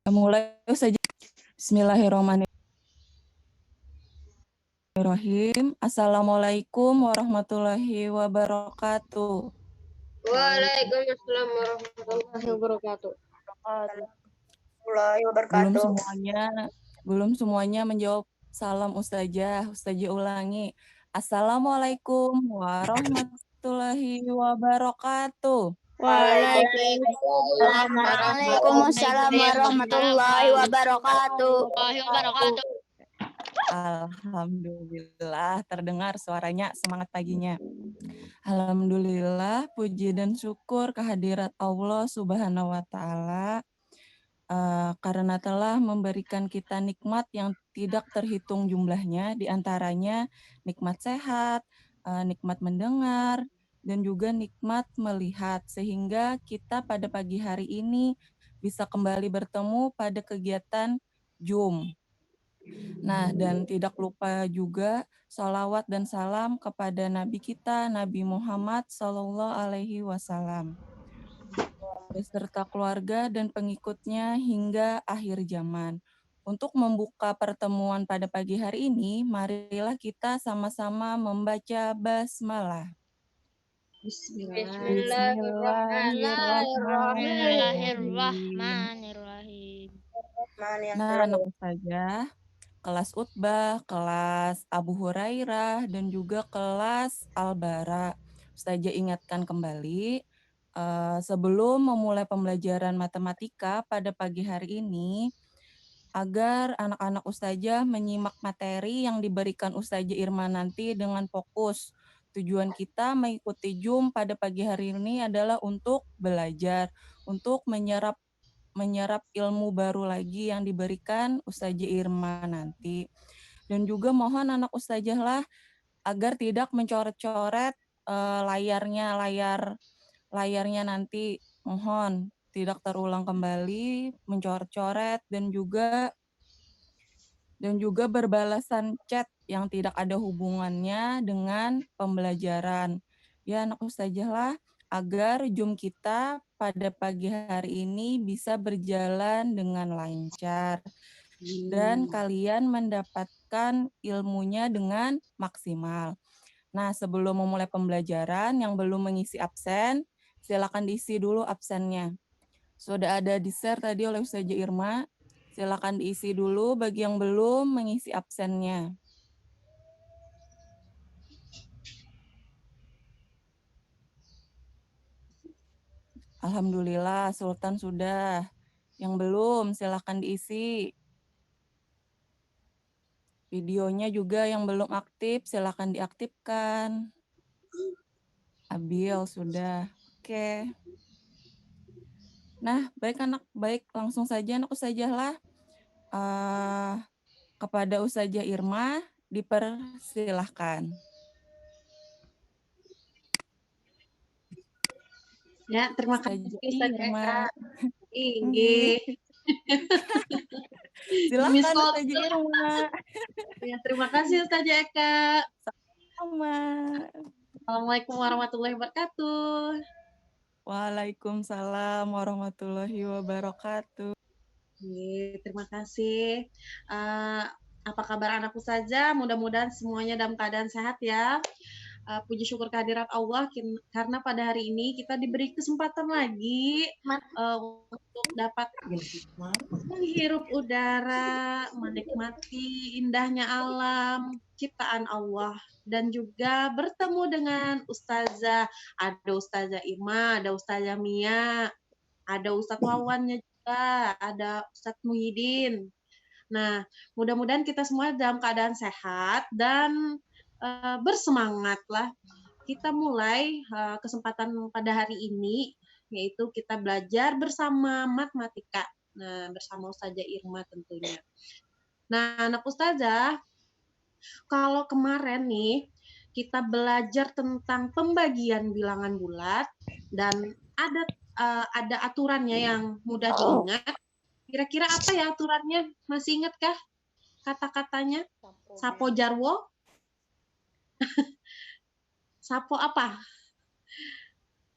Mulai saja. Bismillahirrahmanirrahim. Assalamualaikum warahmatullahi wabarakatuh. Waalaikumsalam warahmatullahi wabarakatuh. Belum semuanya menjawab salam Ustazah. Ustazah ulangi. Assalamualaikum warahmatullahi wabarakatuh. Waalaikumsalam warahmatullahi wabarakatuh. Alhamdulillah, terdengar suaranya, semangat paginya. Alhamdulillah, puji dan syukur kehadirat Allah Subhanahu wa Ta'ala karena telah memberikan kita nikmat yang tidak terhitung jumlahnya, diantaranya nikmat sehat, nikmat mendengar, dan juga nikmat melihat, sehingga kita pada pagi hari ini bisa kembali bertemu pada kegiatan Zoom. Nah, dan tidak lupa juga sholawat dan salam kepada Nabi kita, Nabi Muhammad SAW, beserta keluarga dan pengikutnya hingga akhir zaman. Untuk membuka pertemuan pada pagi hari ini, marilah kita sama-sama membaca basmalah. Bismillahirrahmanirrahim. Nah, anak ustazah, kelas Utbah, kelas Abu Hurairah, dan juga kelas Al-Bara. Ustazah ingatkan kembali, sebelum memulai pembelajaran matematika pada pagi hari ini, agar anak-anak ustazah menyimak materi yang diberikan Ustazah Irma nanti dengan fokus. Tujuan kita mengikuti Zoom pada pagi hari ini adalah untuk belajar, untuk menyerap ilmu baru lagi yang diberikan Ustazah Irma nanti. Dan juga mohon anak ustazah lah agar tidak mencoret-coret layarnya nanti. Mohon tidak terulang kembali mencoret-coret dan juga berbalasan chat yang tidak ada hubungannya dengan pembelajaran. Ya anak ustazah lah, agar Zoom kita pada pagi hari ini bisa berjalan dengan lancar dan kalian mendapatkan ilmunya dengan maksimal. Nah, sebelum memulai pembelajaran, yang belum mengisi absen, silakan diisi dulu absennya. Sudah ada di-share tadi oleh Ustazah Irma, silakan diisi dulu bagi yang belum mengisi absennya. Alhamdulillah, Sultan sudah. Yang belum, silakan diisi. Videonya juga yang belum aktif, silakan diaktifkan. Abil sudah. Oke. Nah, baik langsung saja anak ustazah lah. Kepada Ustazah Irma dipersilahkan. Ya, terima kasih Ustazah Eka. Silakan Ustazah Irma. Ya, terima kasih Ustazah Eka. Sama. Assalamualaikum warahmatullahi wabarakatuh. Waalaikumsalam warahmatullahi wabarakatuh. Terima kasih. Apa kabar anak ustazah? Mudah-mudahan semuanya dalam keadaan sehat ya. Puji syukur kehadirat Allah karena pada hari ini kita diberi kesempatan lagi untuk dapat menghirup udara, menikmati indahnya alam, ciptaan Allah, dan juga bertemu dengan ustazah. Ada Ustazah Irma, ada Ustazah Mia, ada Ustadz Wawannya juga, ada Ustadz Muhyiddin. Nah, mudah-mudahan kita semua dalam keadaan sehat dan bersemangat lah. Kita mulai kesempatan pada hari ini, yaitu kita belajar bersama matematika. Nah, bersama Ustazah Irma tentunya. Nah, anak ustazah, kalau kemarin nih, kita belajar tentang pembagian bilangan bulat dan ada aturannya yang mudah diingat. Kira-kira apa ya aturannya? Masih ingat kah kata-katanya? Sapo jarwo? Sapo apa?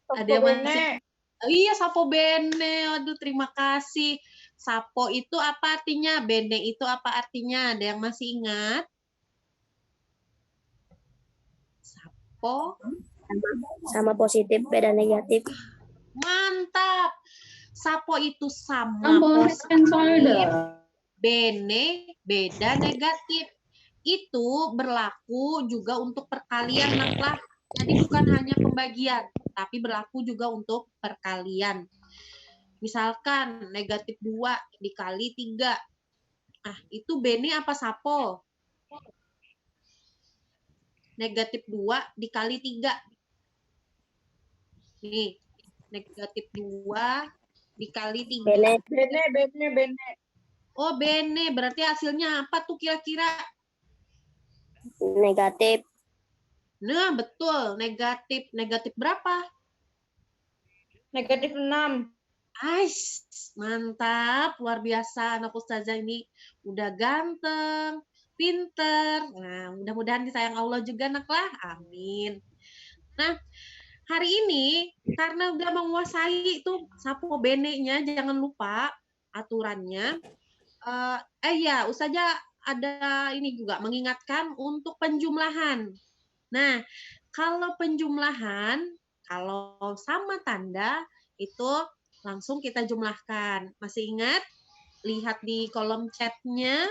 Sapo bene. Iya, sapo bene. Aduh, terima kasih. Sapo itu apa artinya? Bene itu apa artinya? Ada yang masih ingat? Sapo. Sama positif, beda negatif. Mantap. Sapo itu sama positif, bene beda negatif. Itu berlaku juga untuk perkalian, Naklah. Jadi bukan hanya pembagian, tapi berlaku juga untuk perkalian. Misalkan negatif 2 dikali 3. Ah, itu bene apa sapo? Negatif 2 dikali 3. Nih, negatif 2 dikali 3. Bene. Oh, bene. Berarti hasilnya apa tuh kira-kira? Negatif. Nah, betul. Negatif. Negatif berapa? Negatif 6. Ais, mantap. Luar biasa. Anak Ustazah ini udah ganteng, pinter. Nah, mudah-mudahan disayang Allah juga, Naklah. Amin. Nah, hari ini karena udah menguasai itu sapo bene-nya, jangan lupa aturannya. Ya, Ustazah ada ini juga mengingatkan untuk penjumlahan. Nah, kalau penjumlahan, kalau sama tanda itu langsung kita jumlahkan. Masih ingat? Lihat di kolom chatnya.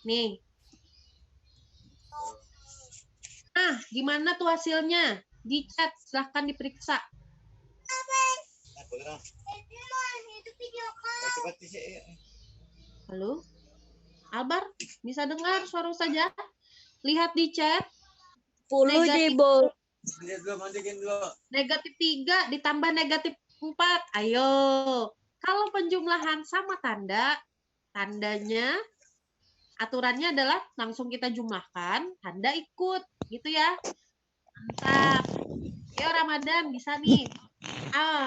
Nih. Nah, gimana tuh hasilnya? Di chat, silahkan diperiksa. Halo? Albar, bisa dengar suara saja? Lihat di chat. 10.000. Negatif 3 ditambah negatif 4. Ayo. Kalau penjumlahan sama tanda, tandanya, aturannya adalah langsung kita jumlahkan, tanda ikut. Gitu ya. Mantap. Ayo Ramadan, bisa nih.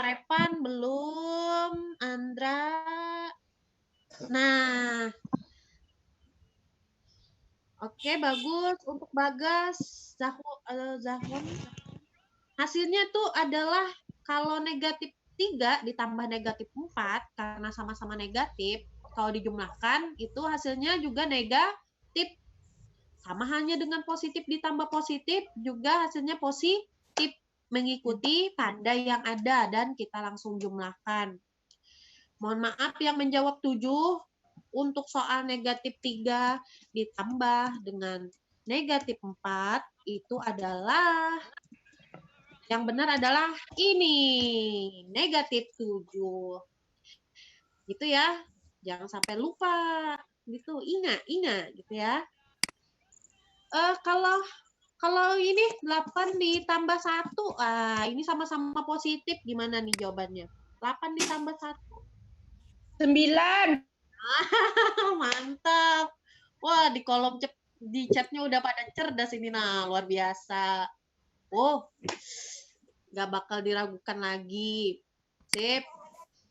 Repan belum. Andra. Nah. Oke, bagus. Untuk Bagas, Zahwan. Hasilnya tuh adalah kalau negatif 3 ditambah negatif 4, karena sama-sama negatif, kalau dijumlahkan, itu hasilnya juga negatif. Sama halnya dengan positif ditambah positif, juga hasilnya positif. Mengikuti tanda yang ada, dan kita langsung jumlahkan. Mohon maaf yang menjawab 7, untuk soal negatif 3 ditambah dengan negatif 4, itu adalah... Yang benar adalah ini, negatif 7. Gitu ya. Jangan sampai lupa. Gitu, ingat gitu ya. Kalau ini 8 ditambah 1, ini sama-sama positif, gimana nih jawabannya? 8 ditambah 1. 9. Mantap. Wah, di kolom di chatnya udah pada cerdas ini, nah luar biasa. Oh, nggak bakal diragukan lagi. Sip.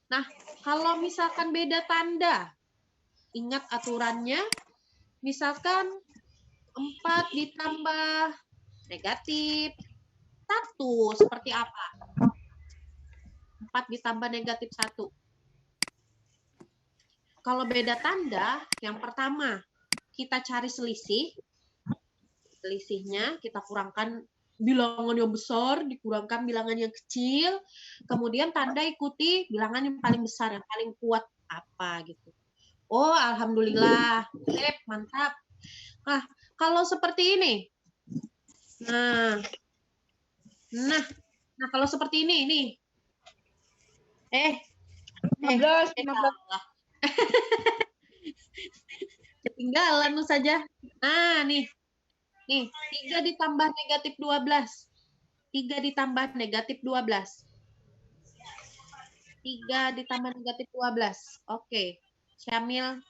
Nah, kalau misalkan beda tanda, ingat aturannya. Misalkan 4 ditambah negatif 1, seperti apa? 4 ditambah negatif 1. Kalau beda tanda, yang pertama, kita cari selisih. Selisihnya kita kurangkan bilangan yang besar, dikurangkan bilangan yang kecil, kemudian tanda ikuti bilangan yang paling besar, yang paling kuat apa gitu. Oh, alhamdulillah. Sip, mantap. Nah, kalau seperti ini. Nah, kalau seperti ini nih. 15. Ketinggalan lu saja. Nah, nih. 3 ditambah negatif 12. 3 ditambah negatif 12. 3 ditambah negatif 12. Oke. Syamil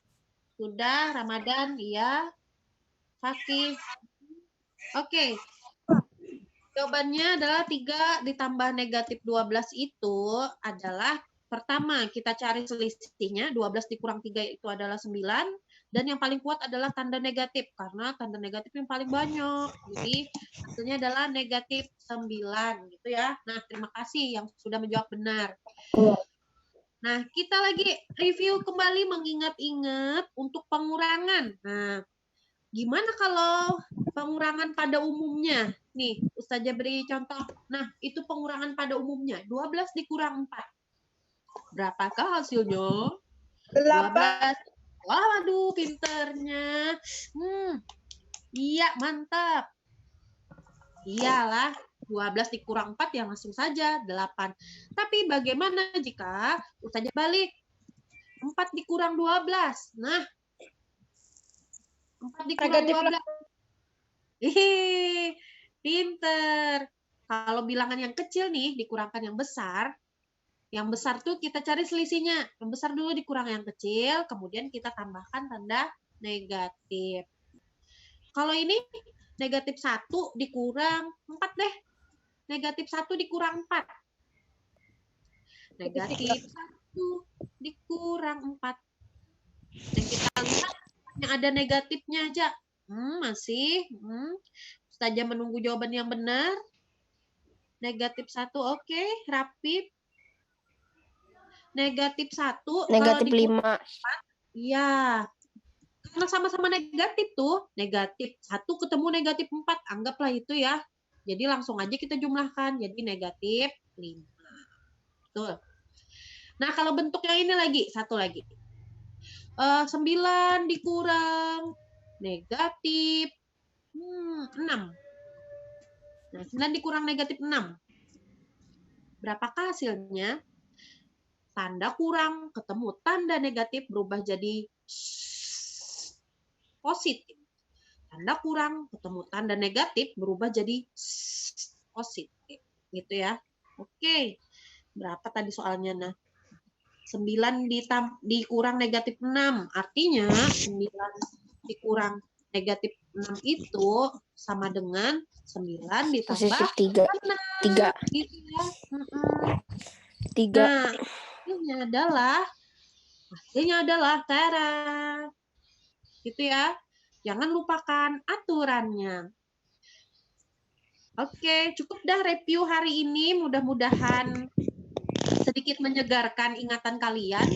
sudah, Ramadan iya. Fakih. Oke. Jawabannya adalah 3 ditambah negatif 12 itu adalah pertama kita cari selisihnya, 12 dikurang 3 itu adalah 9, dan yang paling kuat adalah tanda negatif karena tanda negatif yang paling banyak. Jadi hasilnya adalah negatif 9 gitu ya. Nah, terima kasih yang sudah menjawab benar. Nah, kita lagi review kembali mengingat-ingat untuk pengurangan. Nah, gimana kalau pengurangan pada umumnya? Nih, Ustazah beri contoh. Nah, itu pengurangan pada umumnya. 12 dikurang 4. Berapakah hasilnya? 12. Wah, waduh, pinternya. Iya, mantap. Iyalah, 12 dikurang 4 ya langsung saja 8. Tapi bagaimana jika Ustazah balik? 4 dikurang 12. Nah, 4 dikurang 12. Hehehe, pinter. Kalau bilangan yang kecil nih dikurangkan yang besar tuh kita cari selisihnya. Yang besar dulu dikurang yang kecil, kemudian kita tambahkan tanda negatif. Kalau ini negatif 1 dikurang 4 deh. Negatif 1 dikurang 4. Negatif 1 dikurang 4. Dan kita lihat yang ada negatifnya aja. Masih. Ustazah menunggu jawaban yang benar. Negatif 1, oke. Rapid. Negatif 1. Negatif 5. Iya. Karena sama-sama negatif tuh. Negatif 1 ketemu negatif 4. Anggaplah itu ya. Jadi langsung aja kita jumlahkan. Jadi negatif 5. Betul. Nah, kalau bentuknya ini lagi. Satu lagi. 9 dikurang negatif 6. Nah, 9 dikurang negatif 6. Berapakah hasilnya? Tanda kurang ketemu tanda negatif berubah jadi positif. Tanda kurang ketemu tanda negatif berubah jadi positif. Gitu ya. Oke. Berapa tadi soalnya? Nah, 9 dikurang negatif 6. Artinya 9 dikurang negatif 6 itu sama dengan 9 ditambah Positif 3. 3. Gitu ya. 3. Nah, hasilnya adalah tara. Gitu ya. Jangan lupakan aturannya. Oke, cukup dah review hari ini. Mudah-mudahan sedikit menyegarkan ingatan kalian.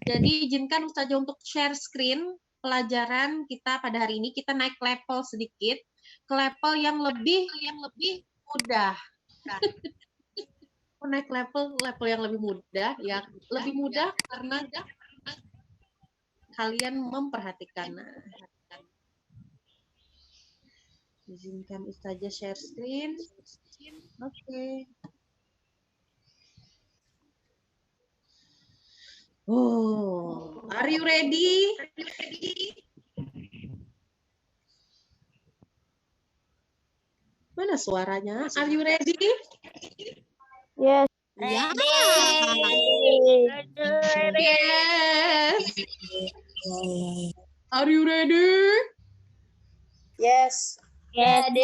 Jadi izinkan Ustazah untuk share screen pelajaran kita pada hari ini. Kita naik level sedikit ke level yang lebih mudah. Naik level yang lebih mudah ya. Lebih mudah karena kalian memperhatikan. Izinkan Ustazah share screen. Oke. Oh, are you ready? Mana suaranya? Are you ready? Yes. Ya. Ready. Yes. Are you ready? Yes. Yes. Ready.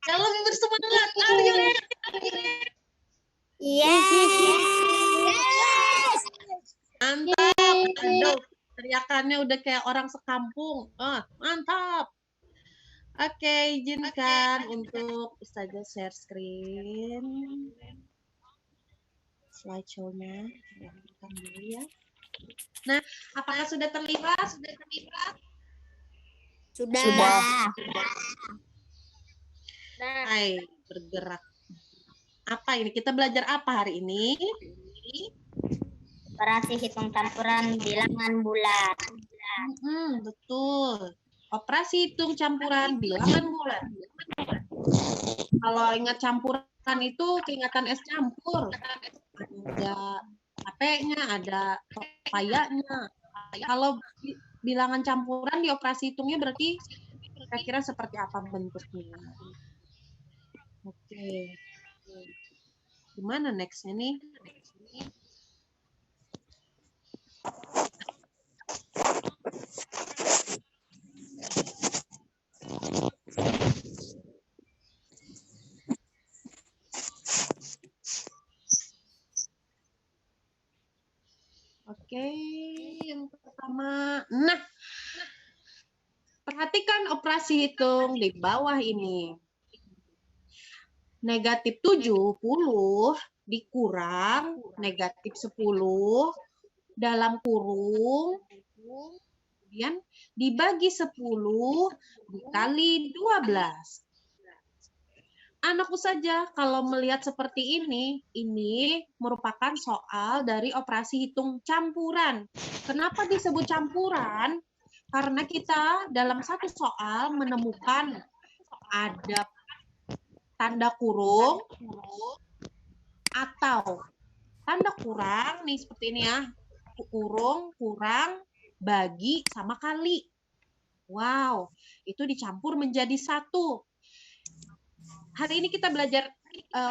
Kalau bersemangat, are you ready? Yes. Mantap. Aduh, teriakannya udah kayak orang sekampung. Mantap. Oke, izinkan untuk Ustazah share screen. Slideshow-nya. Lihatkan dulu ya. Nah, apakah sudah terlihat? Sudah. Hai, bergerak. Apa ini? Kita belajar apa hari ini? Operasi hitung campuran bilangan bulat. Betul. Operasi hitung campuran bilangan bulat. Kalau ingat campuran itu keingatan es campur. Ada tapenya, ada pepayanya. Kalau bilangan campuran di operasi hitungnya berarti kira-kira seperti apa bentuknya? Oke. Gimana next-nya nih? Oke, yang pertama. Nah, perhatikan operasi hitung di bawah ini. Negatif 70 dikurang negatif 10 dalam kurung, kemudian dibagi 10 dikali 12. Anakku saja kalau melihat seperti ini merupakan soal dari operasi hitung campuran. Kenapa disebut campuran? Karena kita dalam satu soal menemukan ada tanda kurung atau tanda kurang nih seperti ini ya. Kurung, kurang, bagi, sama kali. Wow, itu dicampur menjadi satu. Hari ini kita belajar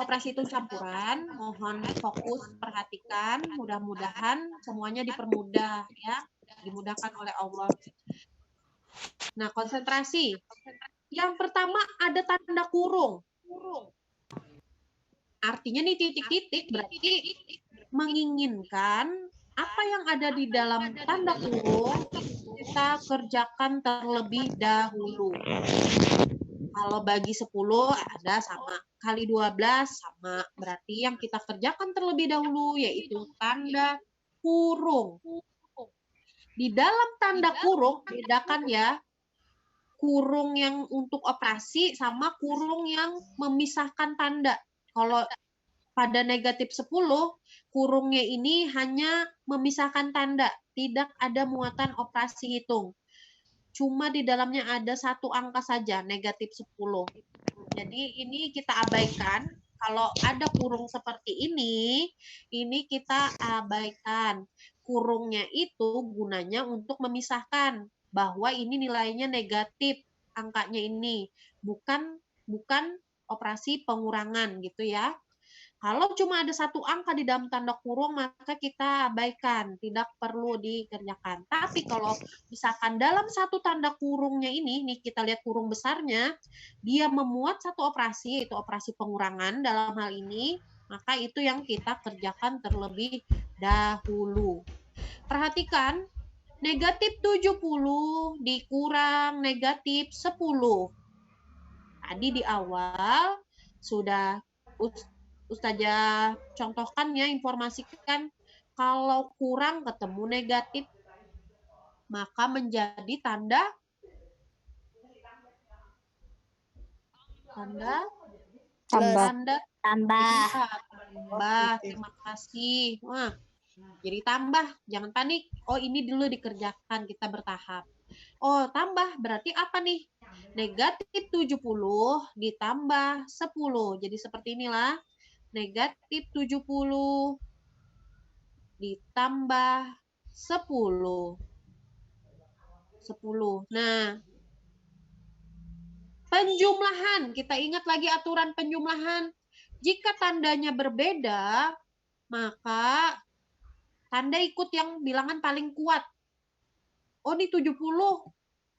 operasi hitung campuran. Mohon fokus, perhatikan. Mudah-mudahan semuanya dipermudah ya, dimudahkan oleh Allah. Nah, konsentrasi. Yang pertama ada tanda kurung. Artinya nih titik-titik berarti menginginkan apa yang ada di dalam tanda kurung kita kerjakan terlebih dahulu. Kalau bagi 10 ada sama, kali 12 sama. Berarti yang kita kerjakan terlebih dahulu yaitu tanda kurung. Di dalam tanda kurung, bedakan ya, kurung yang untuk operasi sama kurung yang memisahkan tanda. Kalau pada negatif 10, kurungnya ini hanya memisahkan tanda, tidak ada muatan operasi hitung. Cuma di dalamnya ada satu angka saja, negatif 10. Jadi ini kita abaikan. Kalau ada kurung seperti ini kita abaikan. Kurungnya itu gunanya untuk memisahkan bahwa ini nilainya negatif, angkanya ini bukan operasi pengurangan gitu ya. Kalau cuma ada satu angka di dalam tanda kurung, maka kita abaikan, tidak perlu dikerjakan. Tapi kalau misalkan dalam satu tanda kurungnya ini, nih kita lihat kurung besarnya, dia memuat satu operasi, yaitu operasi pengurangan dalam hal ini, maka itu yang kita kerjakan terlebih dahulu. Perhatikan, negatif 70 dikurang negatif 10. Tadi di awal sudah Ustazah contohkan ya, informasikan kalau kurang ketemu negatif maka menjadi tanda Tambah. tambah. Terima kasih. Wah, jadi tambah, jangan panik. Oh, ini dulu dikerjakan, kita bertahap. Oh, tambah berarti apa nih? Negatif 70 ditambah 10. Jadi seperti inilah. Negatif 70 ditambah 10. Nah, penjumlahan. Kita ingat lagi aturan penjumlahan. Jika tandanya berbeda, maka tanda ikut yang bilangan paling kuat. Oh, ini 70.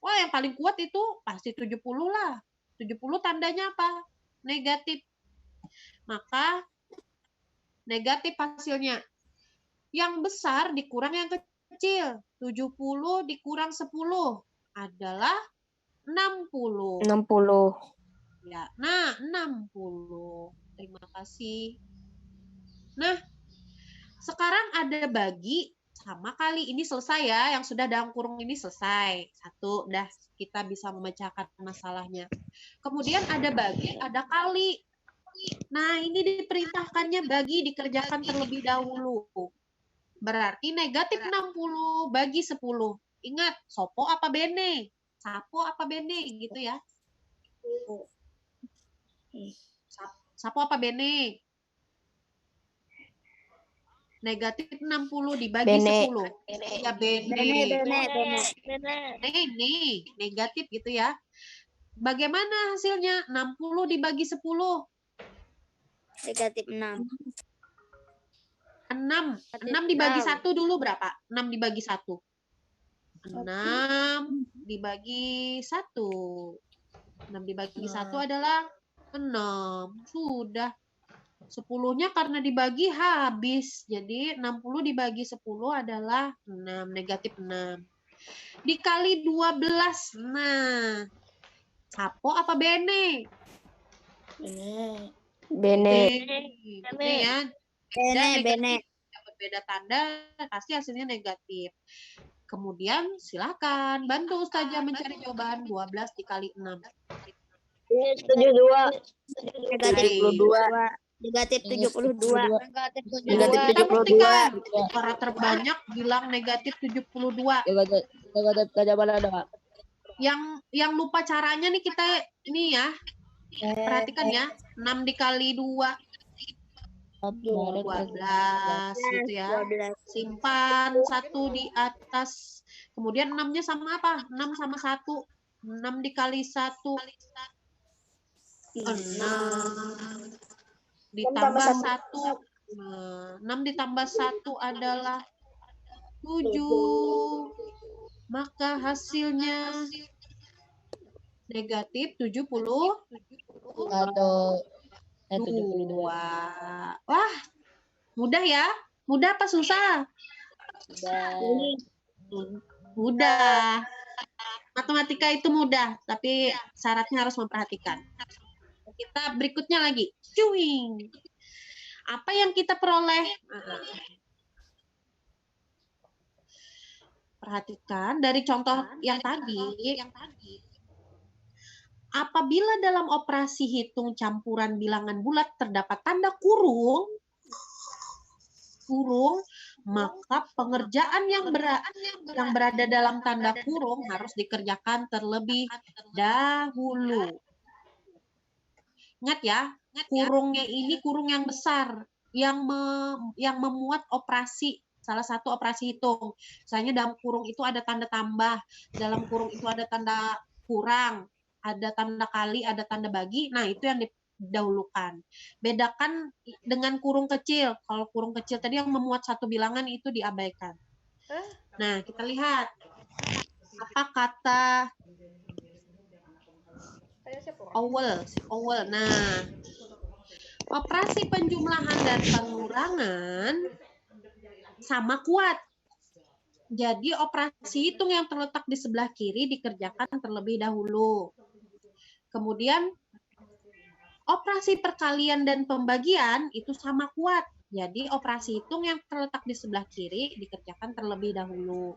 Wah, yang paling kuat itu pasti 70 lah. 70 tandanya apa? Negatif. Maka negatif hasilnya. Yang besar dikurang yang kecil. 70 dikurang 10 adalah 60. Ya, nah 60. Terima kasih. Nah, sekarang ada bagi sama kali. Ini selesai ya, yang sudah dalam kurung ini selesai. Satu, dah kita bisa memecahkan masalahnya. Kemudian ada bagi, ada kali. Nah, ini diperintahkannya bagi dikerjakan terlebih dahulu. Berarti negatif 60 bagi 10. Ingat, sopo apa bene? Sapo apa bene gitu ya. Sapo apa bene? Negatif 60 dibagi Bene. 10. Ya bene. Bene, negatif gitu ya. Bagaimana hasilnya? 60 dibagi 10. Negatif 6. 6 dibagi 1 dulu berapa? 6 dibagi 1. 6 dibagi 1. 6 dibagi 1 adalah 6. Sudah. 10-nya karena dibagi habis. Jadi 60 dibagi 10 adalah 6. Negatif 6. Dikali 12. Nah. Sapo apa bene? Bene. Bene ya. negatif, yang berbeda tanda, pasti hasilnya negatif. Kemudian silakan bantu Ustazah mencari jawaban 12 dikali 6. Setuju 2. Negatif 72. Negatif 72. Negatif Negatif Kita 72. buktikan. Suara terbanyak bilang negatif 72. Negatif jawaban ada. Yang lupa caranya nih kita ini ya. Perhatikan ya. 6 dikali 2. 12 gitu ya. Simpan 1 di atas. Kemudian 6-nya sama apa? 6 sama 1. 6 dikali 1. 6 ditambah 1. Nah, 6 ditambah 1 adalah 7. Maka hasilnya negatif 72. Wah, mudah ya? Mudah apa susah? Mudah. Matematika itu mudah, tapi syaratnya harus memperhatikan. Kita berikutnya lagi. Cuing. Apa yang kita peroleh? Perhatikan dari contoh yang tadi. Apabila dalam operasi hitung campuran bilangan bulat terdapat tanda kurung, maka pengerjaan yang berada dalam tanda kurung harus dikerjakan terlebih dahulu. Ingat ya, kurungnya ini kurung yang besar, yang memuat operasi, salah satu operasi hitung. Misalnya dalam kurung itu ada tanda tambah, dalam kurung itu ada tanda kurang, ada tanda kali, ada tanda bagi. Nah, itu yang didahulukan. Bedakan dengan kurung kecil. Kalau kurung kecil tadi yang memuat satu bilangan itu diabaikan. Nah, kita lihat. Apa kata awal. Nah, operasi penjumlahan dan pengurangan sama kuat. Jadi operasi hitung yang terletak di sebelah kiri dikerjakan terlebih dahulu. Kemudian operasi perkalian dan pembagian itu sama kuat. Jadi operasi hitung yang terletak di sebelah kiri dikerjakan terlebih dahulu.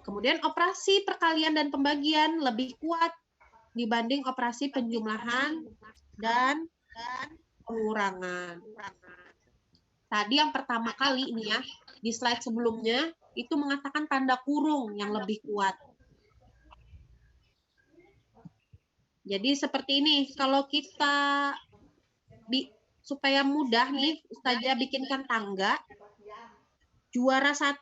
Kemudian operasi perkalian dan pembagian lebih kuat dibanding operasi penjumlahan dan pengurangan. Tadi yang pertama kali ini ya, di slide sebelumnya, itu mengatakan tanda kurung yang lebih kuat. Jadi seperti ini, kalau kita supaya mudah nih, Ustazah bikinkan tangga. Juara 1,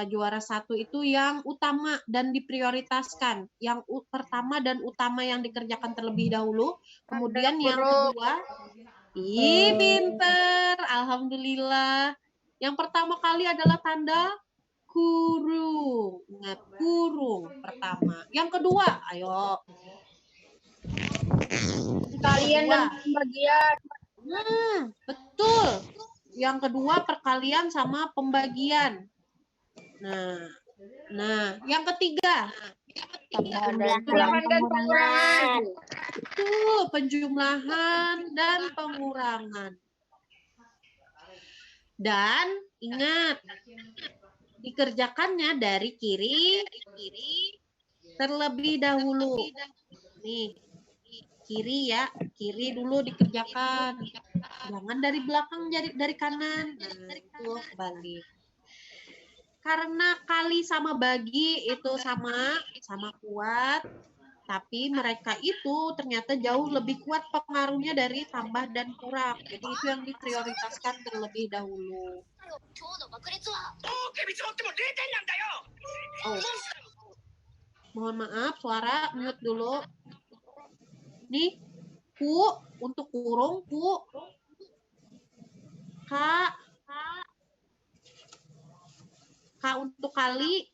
juara 1 itu yang utama dan diprioritaskan. Yang pertama dan utama yang dikerjakan terlebih dahulu. Kemudian yang kedua, pinter, alhamdulillah. Yang pertama kali adalah tanda kurung. Ingat, kurung pertama. Yang kedua, ayo. Kalian dan pembagian. Betul. Yang kedua perkalian sama pembagian. Nah, yang ketiga Penjumlahan dan pengurangan. Betul, penjumlahan dan pengurangan. Dan ingat, dikerjakannya dari kiri terlebih dahulu. Nih, kiri ya, kiri dulu dikerjakan. Jangan dari belakang, dari kanan. Nah, itu balik. Karena kali sama bagi itu sama kuat, tapi mereka itu ternyata jauh lebih kuat pengaruhnya dari tambah dan kurang. Jadi itu yang diprioritaskan terlebih dahulu. Mohon maaf, suara mute dulu. Nih, untuk kurung, K untuk kali,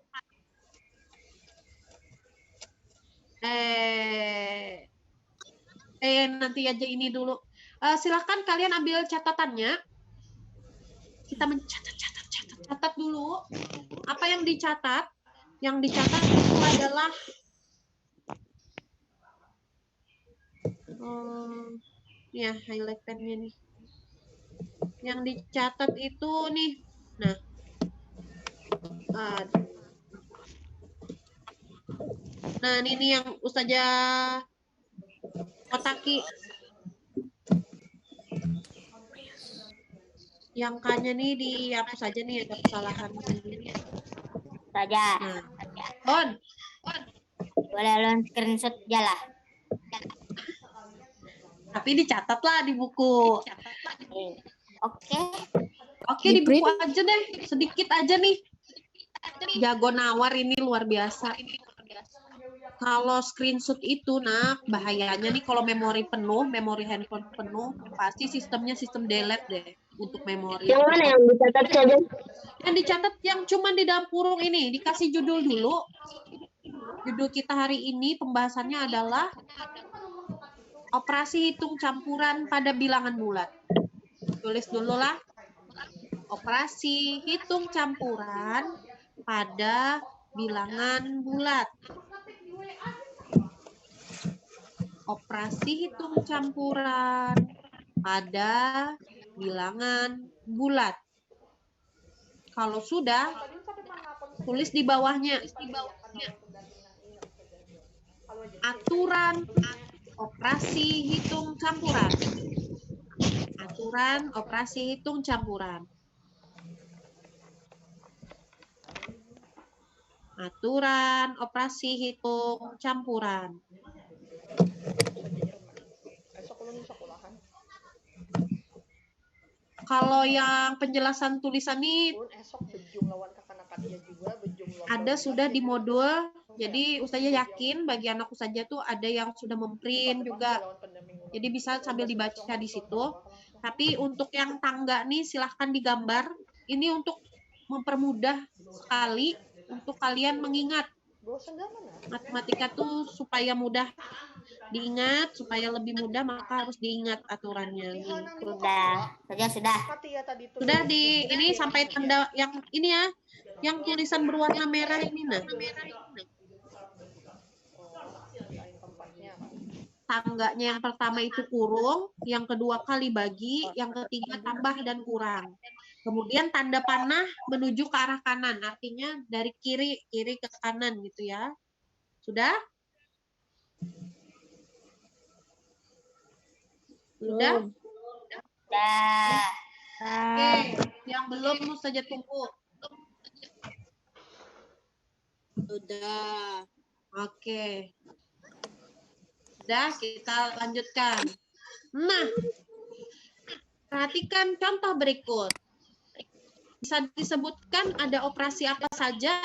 nanti aja ini dulu. Silakan kalian ambil catatannya. Kita mencatat dulu. Apa yang dicatat? Yang dicatat itu adalah ya highlight pen-nya nih. Yang dicatat itu nih. Nah. Nah, ini yang Ustazah kotaki. Yang K-nya nih dihapus saja nih, ada kesalahan. Saja. Nah, Boleh lo screenshot aja lah. tapi dicatat lah di buku. Oke. Oke, di buku aja deh. Sedikit aja nih. Jago nawar ini luar biasa. Kalau screenshot itu, nah bahayanya nih kalau memori penuh, memori handphone penuh, pasti sistemnya sistem delete deh untuk memori. Yang mana yang dicatat saja? Yang dicatat yang cuma di dalam kurung ini, dikasih judul dulu. Judul kita hari ini pembahasannya adalah operasi hitung campuran pada bilangan bulat. Tulis dulu lah. Operasi hitung campuran pada bilangan bulat. Operasi hitung campuran pada bilangan bulat. Kalau sudah, tulis di bawahnya. Aturan operasi hitung campuran. Aturan operasi hitung campuran. Aturan operasi hitung campuran. Kalau yang penjelasan tulisan ini ada sudah di modul, jadi Ustazah yakin bagi anak Ustazah tuh ada yang sudah memprint juga, jadi bisa sambil dibaca di situ. Tapi untuk yang tangga nih silahkan digambar, ini untuk mempermudah sekali untuk kalian mengingat. Matematika tuh supaya mudah diingat, supaya lebih mudah maka harus diingat aturannya. Sudah di ini sampai tanda yang ini ya, yang tulisan berwarna merah ini nah. Tangganya yang pertama itu kurung, yang kedua kali bagi, yang ketiga tambah dan kurang. Kemudian tanda panah menuju ke arah kanan, artinya dari kiri ke kanan gitu ya. Sudah? Sudah? Oke, yang belum saja tunggu. Sudah. Oke. Sudah, kita lanjutkan. Nah, perhatikan contoh berikut. Bisa disebutkan ada operasi apa saja?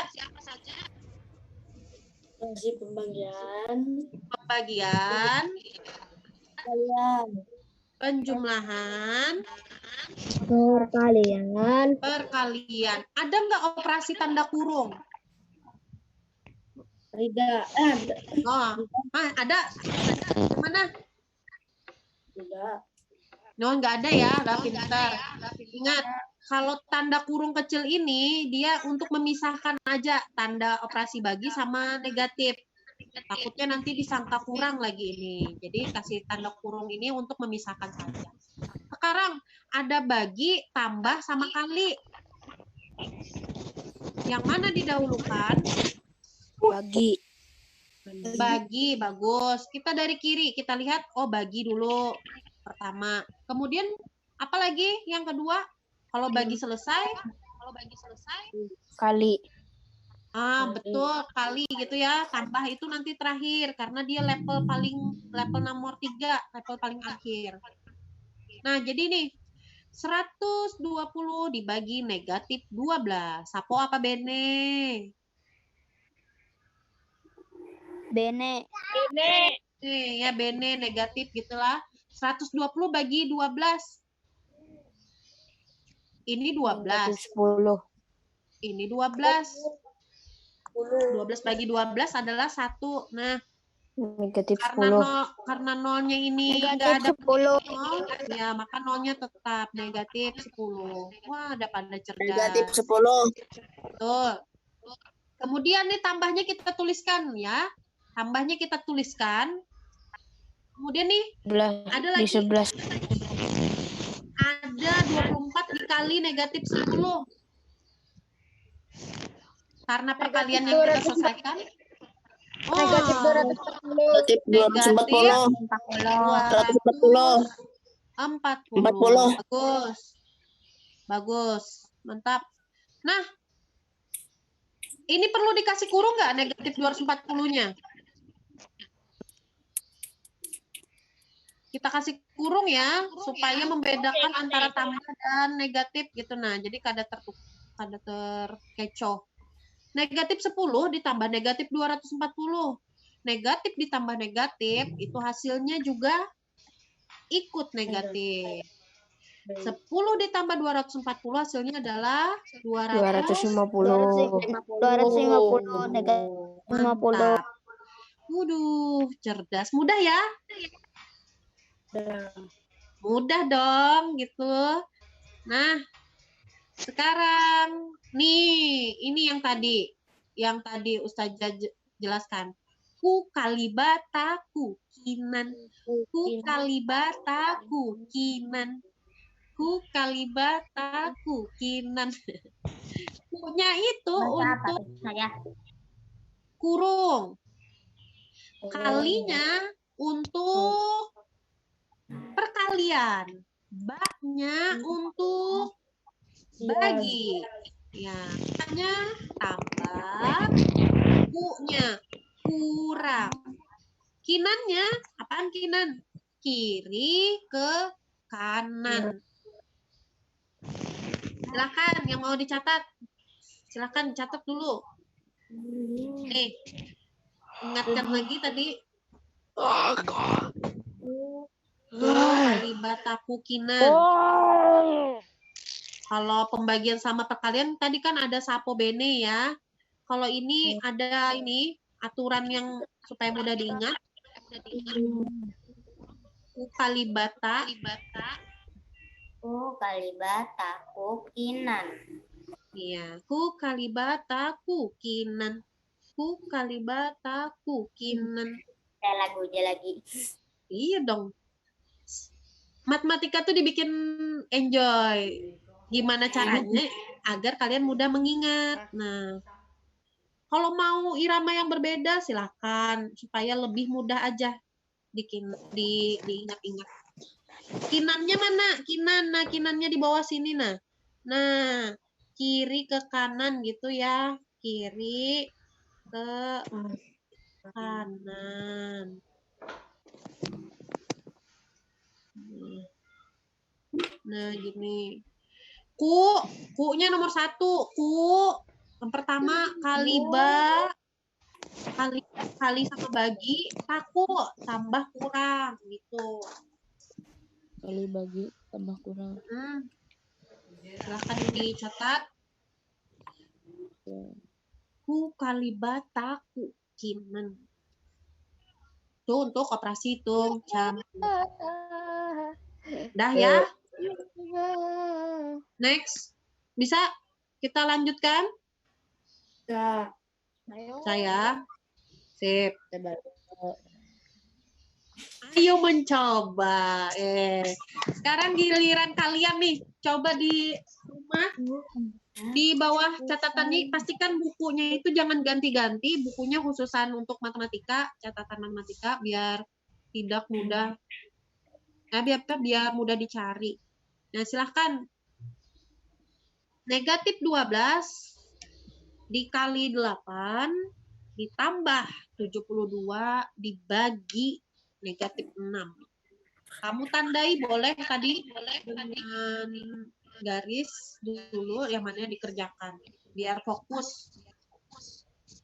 Operasi pembagian, penjumlahan, perkalian. Ada nggak operasi tanda kurung? tidak ada. Oh, ada. Mana? Tidak. No, nggak ada ya, udah pintar. Ingat, kalau tanda kurung kecil ini, dia untuk memisahkan aja tanda operasi bagi sama negatif. Takutnya nanti disangka kurang lagi ini. Jadi kasih tanda kurung ini untuk memisahkan saja. Sekarang ada bagi, tambah, sama kali. Yang mana didahulukan? Bagi, bagus. Kita dari kiri, kita lihat, oh bagi dulu. Pertama. Kemudian, apa lagi yang kedua? Kalau bagi selesai? Kali. Betul, kali gitu ya. Tambah itu nanti terakhir karena dia level nomor 3, level paling akhir. Nah, jadi nih 120 dibagi negatif 12. Sapo apa bene? Bene. Ya bene negatif gitulah. 120 bagi 12. Ini 12. 10. Ini 12. 12 bagi 12 adalah 1. Nah, Negatif 10. Karena nolnya ini Negatif nggak ada 10. nol, ya maka nolnya tetap negatif 10. Wah, ada pada cerdas. Negatif 10. Betul. Kemudian nih tambahnya kita tuliskan ya. Tambahnya kita tuliskan. Kemudian nih ada lagi. Di 11. Ada 24 kali negatif 10. Karena perkalian yang kita selesaikan. Negatif 240. Negatif 240. Bagus. Mantap. Nah, ini perlu dikasih kurung nggak negatif 240-nya? Kita kasih kurung ya, supaya membedakan antara tambah dan negatif gitu. Nah, jadi kada terkecoh. Negatif 10 ditambah negatif 240. Negatif ditambah negatif, itu hasilnya juga ikut negatif. 10 ditambah 240 hasilnya adalah 250. 250 negatif 50. Mantap. Waduh, cerdas. Mudah ya? Mudah dong gitu. Nah, sekarang nih, ini yang tadi Ustazah jelaskan. Ku kalibataku kinan. Ku kalibataku kinan. Ku kalibataku kinan. Ku-nya itu untuk kurung. Kalinya untuk perkalian. Ba-nya untuk bagi. Ya, hanya tambah, ku-nya kurang. Kinannya, apaan kinan? Kiri ke kanan. Silakan yang mau dicatat. Silakan catat dulu. Nih, ingatkan lagi tadi. Kalibataku kinan. Kalau pembagian sama perkalian tadi kan ada sapo bene ya. Kalau ini ada ini aturan yang supaya mudah diingat. Ku kalibata. Ku kalibataku kinan. Iya, ku kalibataku kinan. Ku kalibataku kinan. Saya lagunya lagi. Iya dong. Matematika tuh dibikin enjoy. Gimana caranya agar kalian mudah mengingat. Nah, kalau mau irama yang berbeda silahkan supaya lebih mudah aja diingat-ingat. Kinannya mana? Kinan. Nah, kinannya di bawah sini nah. Nah, kiri ke kanan gitu ya. Kiri ke kanan. Nah, gini. Ku-nya nomor 1. Ku. Yang pertama kali sama bagi, taku tambah kurang gitu. Kali bagi tambah kurang. Silahkan dicatat. Ya. Ku kali bataku kinan. Itu untuk operasi hitung campur. Dah ya. Next. Bisa kita lanjutkan? Ya. Saya. Sip. Ayo mencoba. Sekarang giliran kalian nih. Coba di rumah. Di bawah catatannya pastikan bukunya itu jangan ganti-ganti. Bukunya khususan untuk matematika, catatan matematika biar tidak mudah. Nah, biar mudah dicari. Nah, silahkan. Negatif 12 dikali 8 ditambah 72 dibagi negatif 6. Kamu tandai boleh tadi dengan garis dulu yang mana dikerjakan. Biar fokus.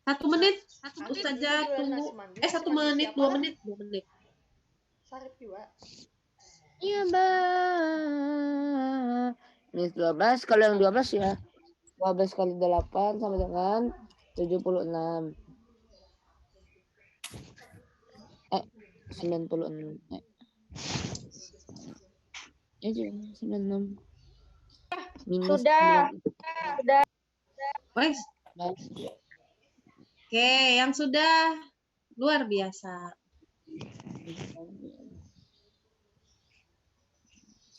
1 menit. Ustazah tunggu. 1 menit, 2 menit. 2 menit. Iya, Bang. Minus 12, kalau yang 12 ya 12 kali 8 sama dengan 76. 96. Ya, 96. Minus Sudah. 9. Wes. Oke, yang sudah luar biasa.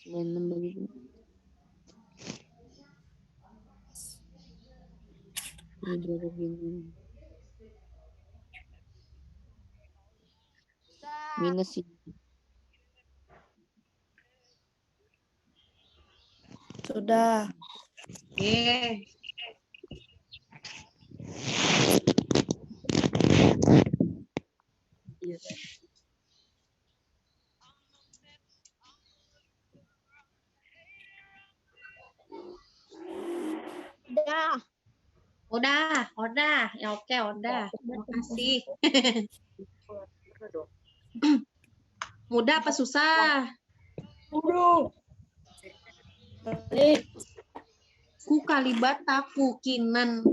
96 bagi Hidrogen. Minus ini. Sudah. Oke. Udah. Ya oke, udah. Terima kasih. Mudah apa susah? Ku kalibata ku kinan.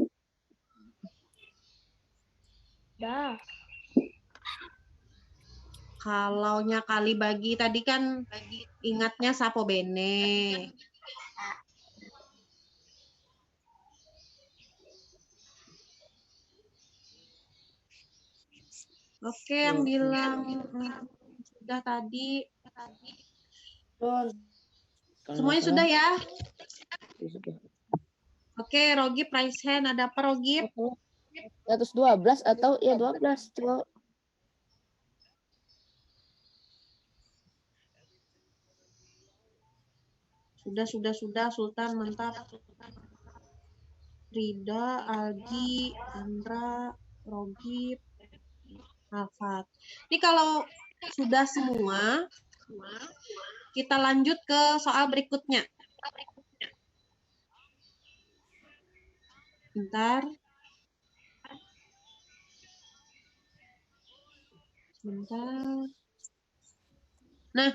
Dah. Kalaunya kali bagi tadi kan ingatnya sapo bene. Oke, yang bilang sudah tadi. Semuanya sudah ya? Oke, Rogi price hand. Ada apa, Rogi? 112 atau ya 12, Cok. Sudah. Sultan, mantap. Rida, Algi, Andra, Rogi, Alfat. Ini kalau sudah semua, kita lanjut ke soal berikutnya. Bentar. Sebentar. Nah,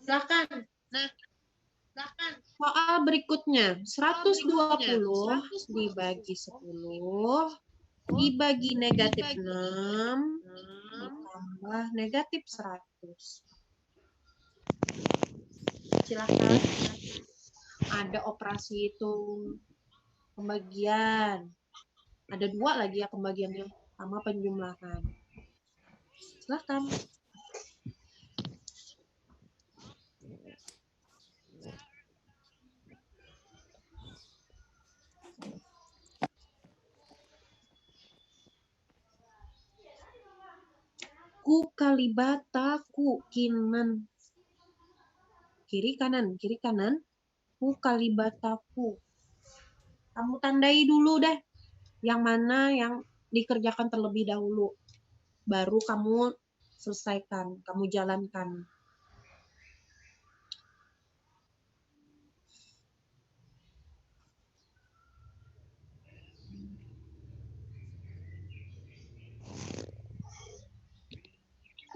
silakan. Soal berikutnya, 120 dibagi 10 dibagi negatif 6 ditambah negatif 100. Silakan. Ada operasi hitung pembagian. Ada 2 lagi ya pembagiannya sama penjumlahan. Silakan. Ku kalibata ku kinan. Kiri kanan. Ku kalibataku. Kamu tandai dulu deh. Yang mana yang dikerjakan terlebih dahulu. Baru kamu selesaikan. Kamu jalankan.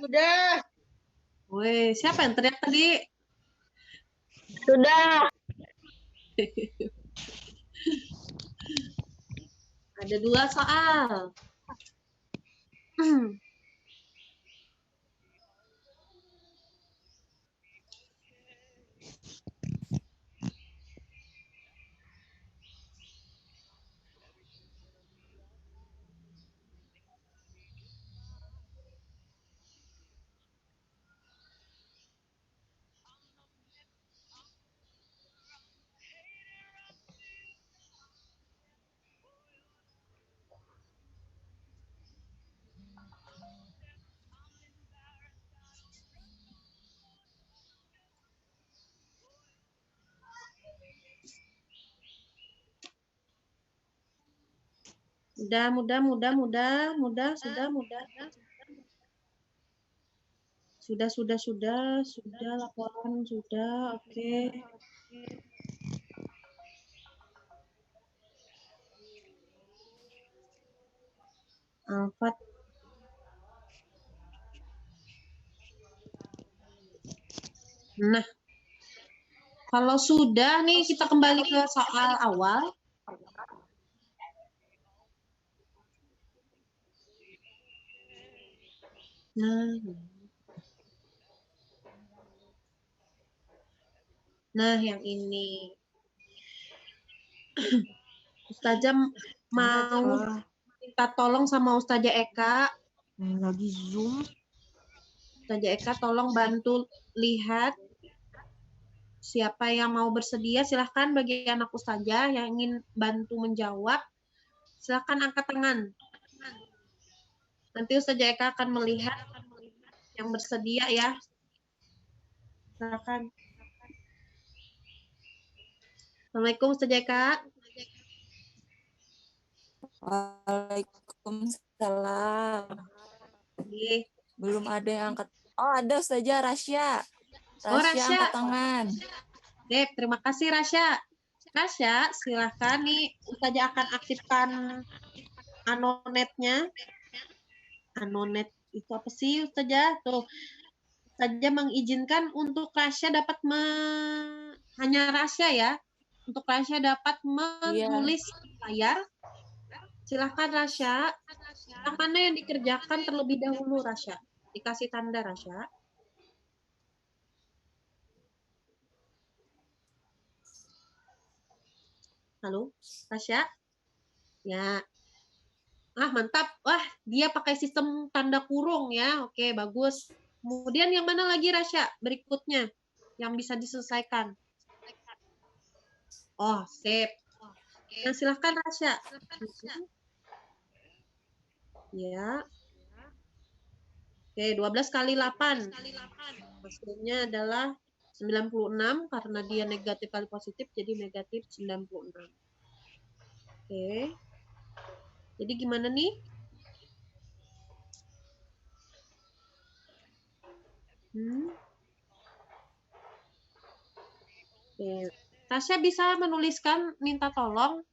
Sudah. Woi, siapa yang teriak tadi? Sudah. Ada 2 soal. Sudah laporan sudah, oke. Alfat. Nah, kalau sudah nih kita kembali ke soal awal. Nah, yang ini. Ustazah mau minta tolong sama Ustazah Eka. Lagi Zoom. Ustazah Eka tolong bantu lihat siapa yang mau bersedia. Silahkan bagi anak Ustazah yang ingin bantu menjawab. Silakan angkat tangan. Nanti Ustazah Eka akan melihat yang bersedia ya. Silakan. Assalamualaikum Ustazah Eka. Waalaikumsalam. Oke. Belum ada yang angkat. Oh, ada Ustazah Rasya. Oh, Rasya Rasya. angkat tangan. Oke, terima kasih Rasya. Rasya, silahkan nih Ustazah akan aktifkan Anonet-nya. Anonet itu apa sih Ustazah? Tuh, Ustazah mengizinkan untuk Rasya dapat hanya Rasya ya. Untuk Rasya dapat Iya. menulis di layar. Silahkan Rasya. Yang mana yang dikerjakan terlebih dahulu Rasya? Dikasih tanda Rasya. Halo, Rasya? Ya. Ah, mantap. Wah, dia pakai sistem tanda kurung ya. Oke, bagus. Kemudian yang mana lagi Rasya? Berikutnya yang bisa diselesaikan. Oh, sip. Nah, silahkan Rasya. Ya. Oke, 12 kali 8. Hasilnya adalah 96 karena dia negatif kali positif jadi negatif 96. Oke. Jadi gimana nih? Oke. Tasya bisa menuliskan minta tolong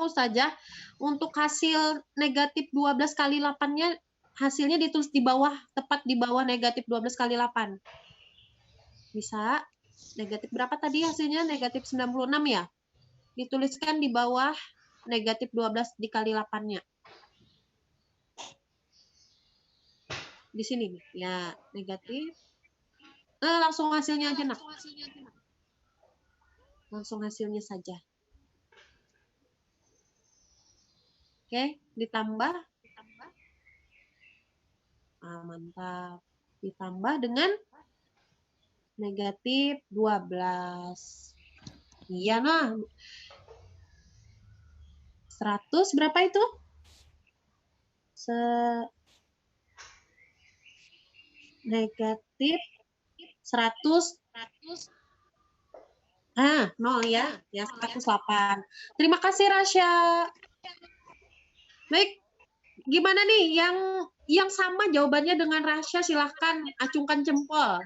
Ustazah untuk hasil negatif 12 kali 8-nya hasilnya ditulis di bawah, tepat di bawah negatif 12 kali 8. Bisa? Negatif berapa tadi hasilnya? Negatif 96 ya? Dituliskan di bawah negatif 12 dikali 8-nya. Di sini nih. Ya, negatif. Langsung hasilnya aja, Nak. Langsung hasilnya saja. Oke, ditambah. Mantap. Ditambah dengan negatif 12. Iya, nah. 100 berapa itu? Negatif 100. 0 ya. Ya, 108. Terima kasih, Rasya. Baik. Gimana nih yang sama jawabannya dengan Rasya? Silahkan acungkan jempol.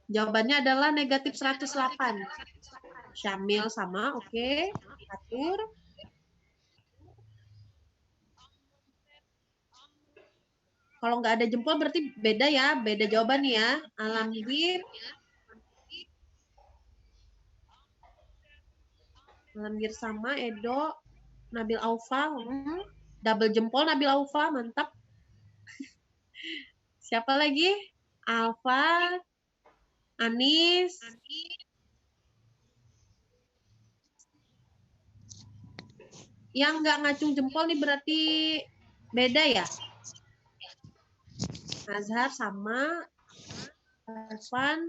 Jawabannya adalah negatif 108. Syamil sama, oke. Atur. Kalau nggak ada jempol berarti beda ya, beda jawaban ya. Alamgir sama Edo, Nabil Aufa. Double jempol Nabil Aufa, mantap. Siapa lagi? Alfa, Anis. Yang nggak ngacung jempol nih berarti beda ya? Azhar sama Irfan.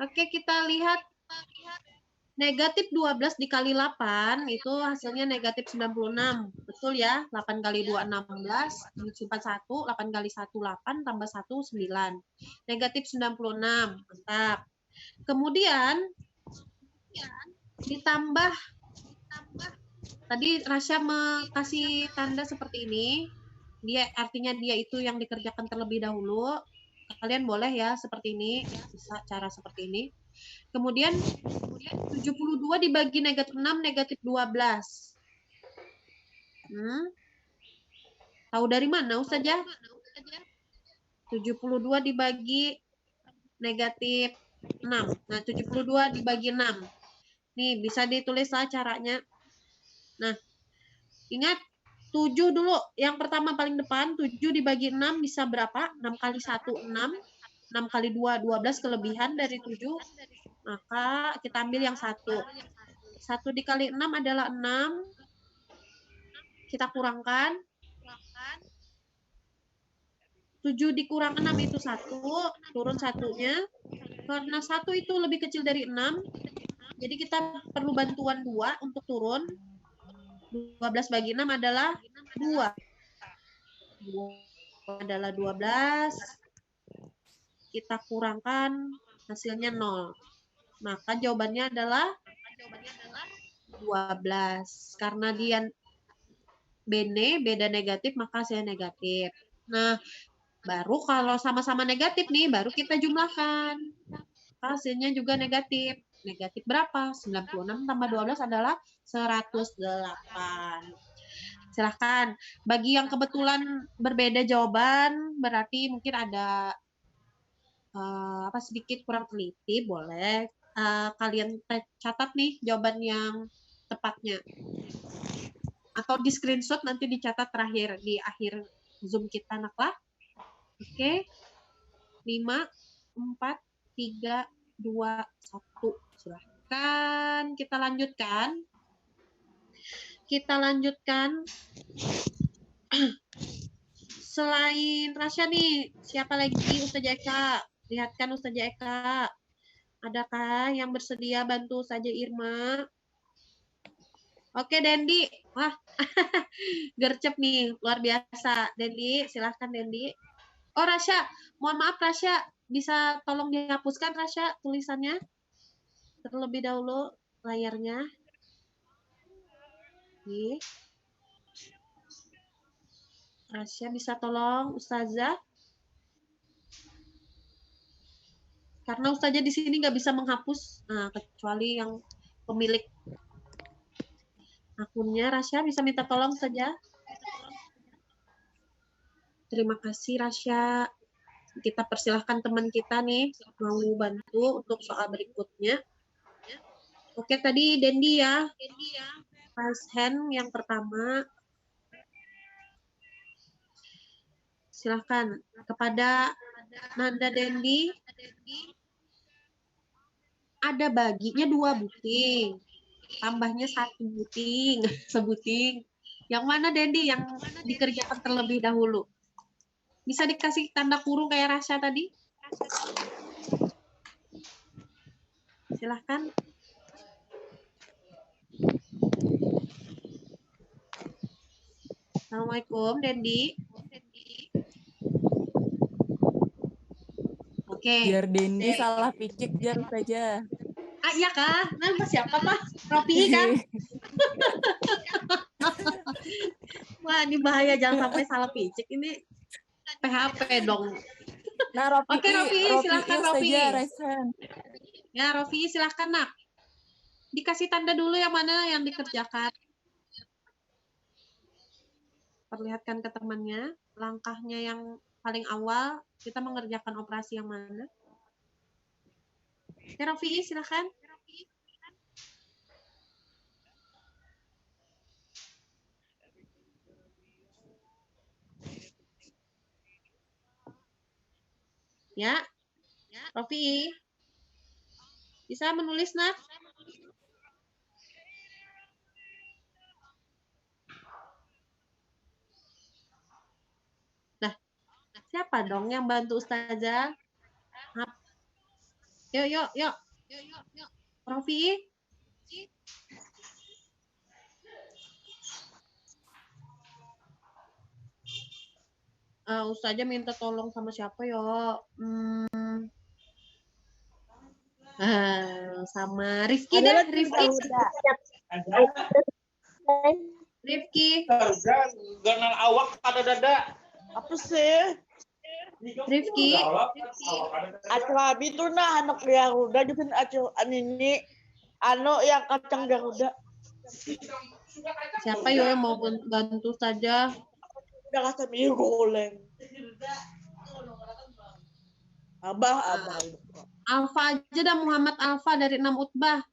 Oke, kita lihat negatif 12 dikali 8 itu hasilnya negatif 96. Betul ya? 8 kali 2, 16. Simpan 1. 8 kali 1, 8. Tambah 1, 9. Negatif 96. Mantap. Kemudian ditambah. Tadi Rasya kasih tanda seperti ini. Artinya dia itu yang dikerjakan terlebih dahulu. Kalian boleh ya seperti ini. Bisa cara seperti ini. Kemudian 72 dibagi negatif 6, negatif 12. Tahu dari mana Ustazah? 72 dibagi negatif 6. Nah, 72 dibagi 6. Nih, bisa ditulislah caranya. Nah, ingat 7 dulu. Yang pertama paling depan, 7 dibagi 6 bisa berapa? 6 kali 1, 6. 6 kali 2, 12 kelebihan dari 7. Maka kita ambil yang 1. 1 dikali 6 adalah 6. Kita kurangkan. 7 dikurang 6 itu 1. Turun 1-nya. Karena 1 itu lebih kecil dari 6, jadi kita perlu bantuan 2 untuk turun. 12 bagi 6 adalah 2. 2 adalah 12. Kita kurangkan, hasilnya 0. Maka jawabannya adalah 12. Karena dia beda negatif, maka hasilnya negatif. Nah, baru kalau sama-sama negatif nih, baru kita jumlahkan. Hasilnya juga negatif. Negatif berapa? 96 tambah 12 adalah 108. Silahkan. Bagi yang kebetulan berbeda jawaban, berarti mungkin ada sedikit kurang teliti, boleh kalian catat nih jawaban yang tepatnya. Atau di screenshot nanti dicatat terakhir di akhir Zoom kita, naklah. Oke. 5, 4, 3, 2, 1. Silahkan kita lanjutkan. Selain Rasya nih, siapa lagi? Ustazah Eka. Lihatkan Ustazah Eka. Adakah yang bersedia bantu saja Irma? Oke, Dendi. Wah, gercep nih, luar biasa. Dendi, silahkan Dendi. Oh, Rasya, mohon maaf Rasya, bisa tolong dihapuskan Rasya tulisannya terlebih dahulu layarnya. Nih. Rasya bisa tolong Ustazah? Karena Ustazah di sini nggak bisa menghapus, kecuali yang pemilik akunnya. Rasya bisa minta tolong saja. Terima kasih Rasya. Kita persilahkan teman kita nih mau bantu untuk soal berikutnya. Oke, tadi Dendi ya. Raise hand yang pertama. Silahkan kepada Nanda Dendi. Ada baginya 2 buting. Tambahnya 1 buting. Sebuting. Yang mana Dendi yang dikerjakan terlebih dahulu? Bisa dikasih tanda kurung kayak Rasya tadi? Silahkan. Assalamualaikum, Dendi. Oke. Biar Dendi salah picik jar saja. Iya kah? Nama siapa Pak? Rofi kah? Wah, ini bahaya, jangan sampai salah picik. Ini PHP dong. Nah, Rofi, Oke, Rofi, silakan Rofi. saja raise hand. Ya, Rofi, silakan nak. Dikasih tanda dulu yang mana yang dikerjakan. Perlihatkan ke temannya langkahnya yang paling awal kita mengerjakan operasi yang mana. Oke, Rofi, silakan. Ya, Rofi, bisa menulis nak? Nah, siapa dong yang bantu Ustazah? Yuk. Rofi. Ustazah minta tolong sama siapa yo? Sama Rifki dah, Rifki. Rifki. Ganal awak ada dada. Apa sih? Rifki. Acu Abi tuh nah anak Garuda juga acu ini yang kacang Garuda. Siapa yo yang mau bantu saja? Udah kata mie goreng. Abah. Alfa aja dah, Muhammad Alfa dari 6 Utbah.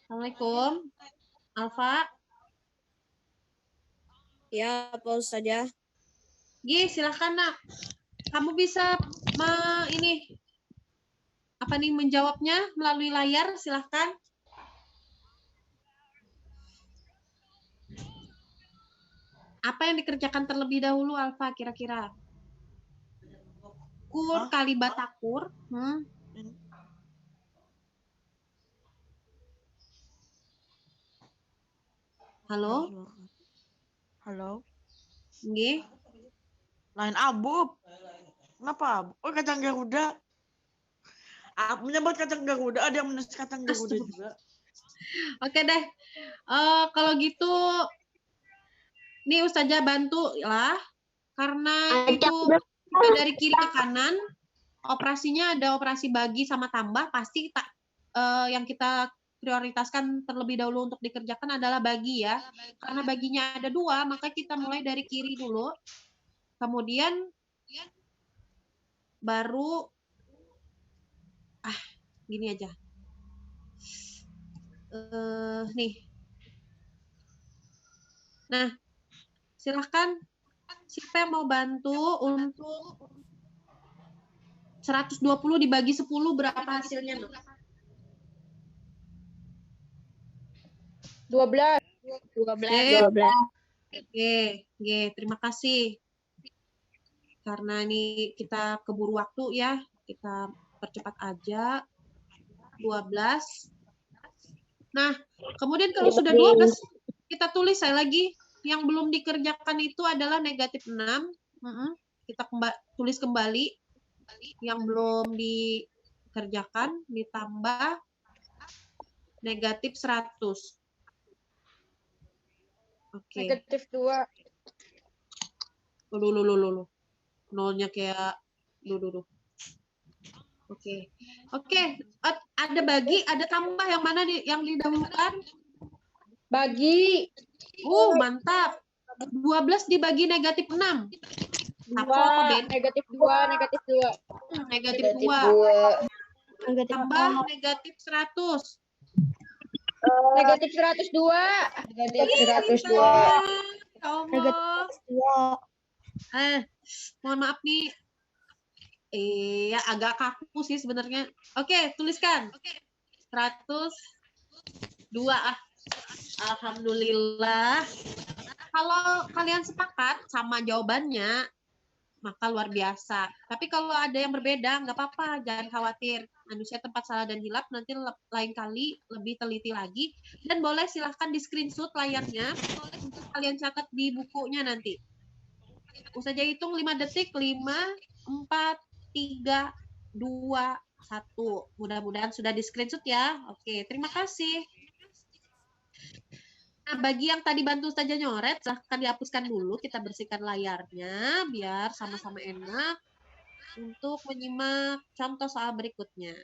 Assalamualaikum. Alfa. Ya, Pak Ustazah. Silakan nak. Kamu bisa menjawabnya melalui layar, silahkan. Apa yang dikerjakan terlebih dahulu, Alfa, kira-kira? Syukur kali Batakur. Halo? Halo. Nggih. Lain Abub. Kenapa Abub? Oh, kacang Garuda. Menyebut kacang Garuda, ada yang menulis kacang Garuda juga. Oke deh. Kalau gitu, nih Ustazah bantu lah. Karena itu kita dari kiri ke kanan, operasinya ada operasi bagi sama tambah, pasti yang kita prioritaskan terlebih dahulu untuk dikerjakan adalah bagi ya. Karena baginya ada 2, maka kita mulai dari kiri dulu. Kemudian baru gini aja. Nih. Nah, silahkan siapa yang mau bantu untuk 120 dibagi 10 berapa hasilnya? 12. Oke, terima kasih. Karena ini kita keburu waktu ya, kita percepat aja. 12. Nah, kemudian kalau sudah 12, kita tulis saya lagi. Yang belum dikerjakan itu adalah negatif 6. Kita tulis kembali. Yang belum dikerjakan, ditambah negatif 100. Oke. Negatif 2. Loh. Nolnya kayak Oke. Ada bagi, ada tambah, yang mana yang didahulukan? Bagi. Mantap. 12 dibagi negatif 6. Negatif 2. Negatif 2. Tambah negatif 100. Negatif 102. Negatif 102. Allah. Mohon maaf nih. Ya agak kaku sih sebenarnya. Oke, tuliskan. 102. Alhamdulillah. Kalau kalian sepakat sama jawabannya, maka luar biasa. Tapi kalau ada yang berbeda, nggak apa-apa, jangan khawatir. Manusia tempat salah dan hilaf, nanti lain kali lebih teliti lagi. Dan boleh silahkan di screenshot layarnya, untuk kalian catat di bukunya nanti. Ustazah hitung 5 detik, 5, 4, 3, 2, 1. Mudah-mudahan sudah di screenshot ya. Oke, terima kasih. Nah, bagi yang tadi bantu Ustazah nyoret, silahkan dihapuskan dulu. Kita bersihkan layarnya, biar sama-sama enak untuk menyimak contoh soal berikutnya.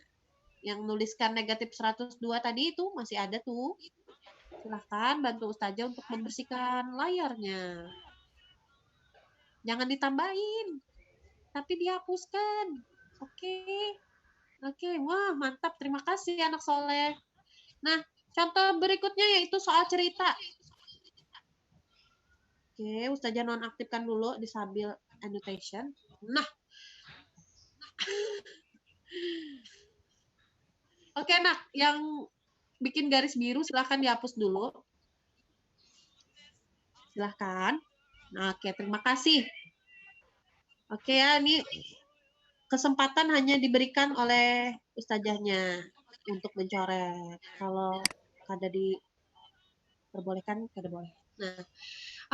Yang nuliskan negatif 102 tadi itu masih ada tuh. Silahkan bantu Ustazah untuk membersihkan layarnya. Jangan ditambahin, tapi dihapuskan. Oke. Wah, mantap. Terima kasih anak soleh. Nah, contoh berikutnya yaitu soal cerita. Oke, Ustazah nonaktifkan dulu disable annotation. Nah. Oke, nak, yang bikin garis biru silahkan dihapus dulu. Silahkan. Nah, oke, terima kasih. Oke ya, ini kesempatan hanya diberikan oleh ustazahnya untuk mencoret. Kalau kada diperbolehkan, kada boleh. Nah,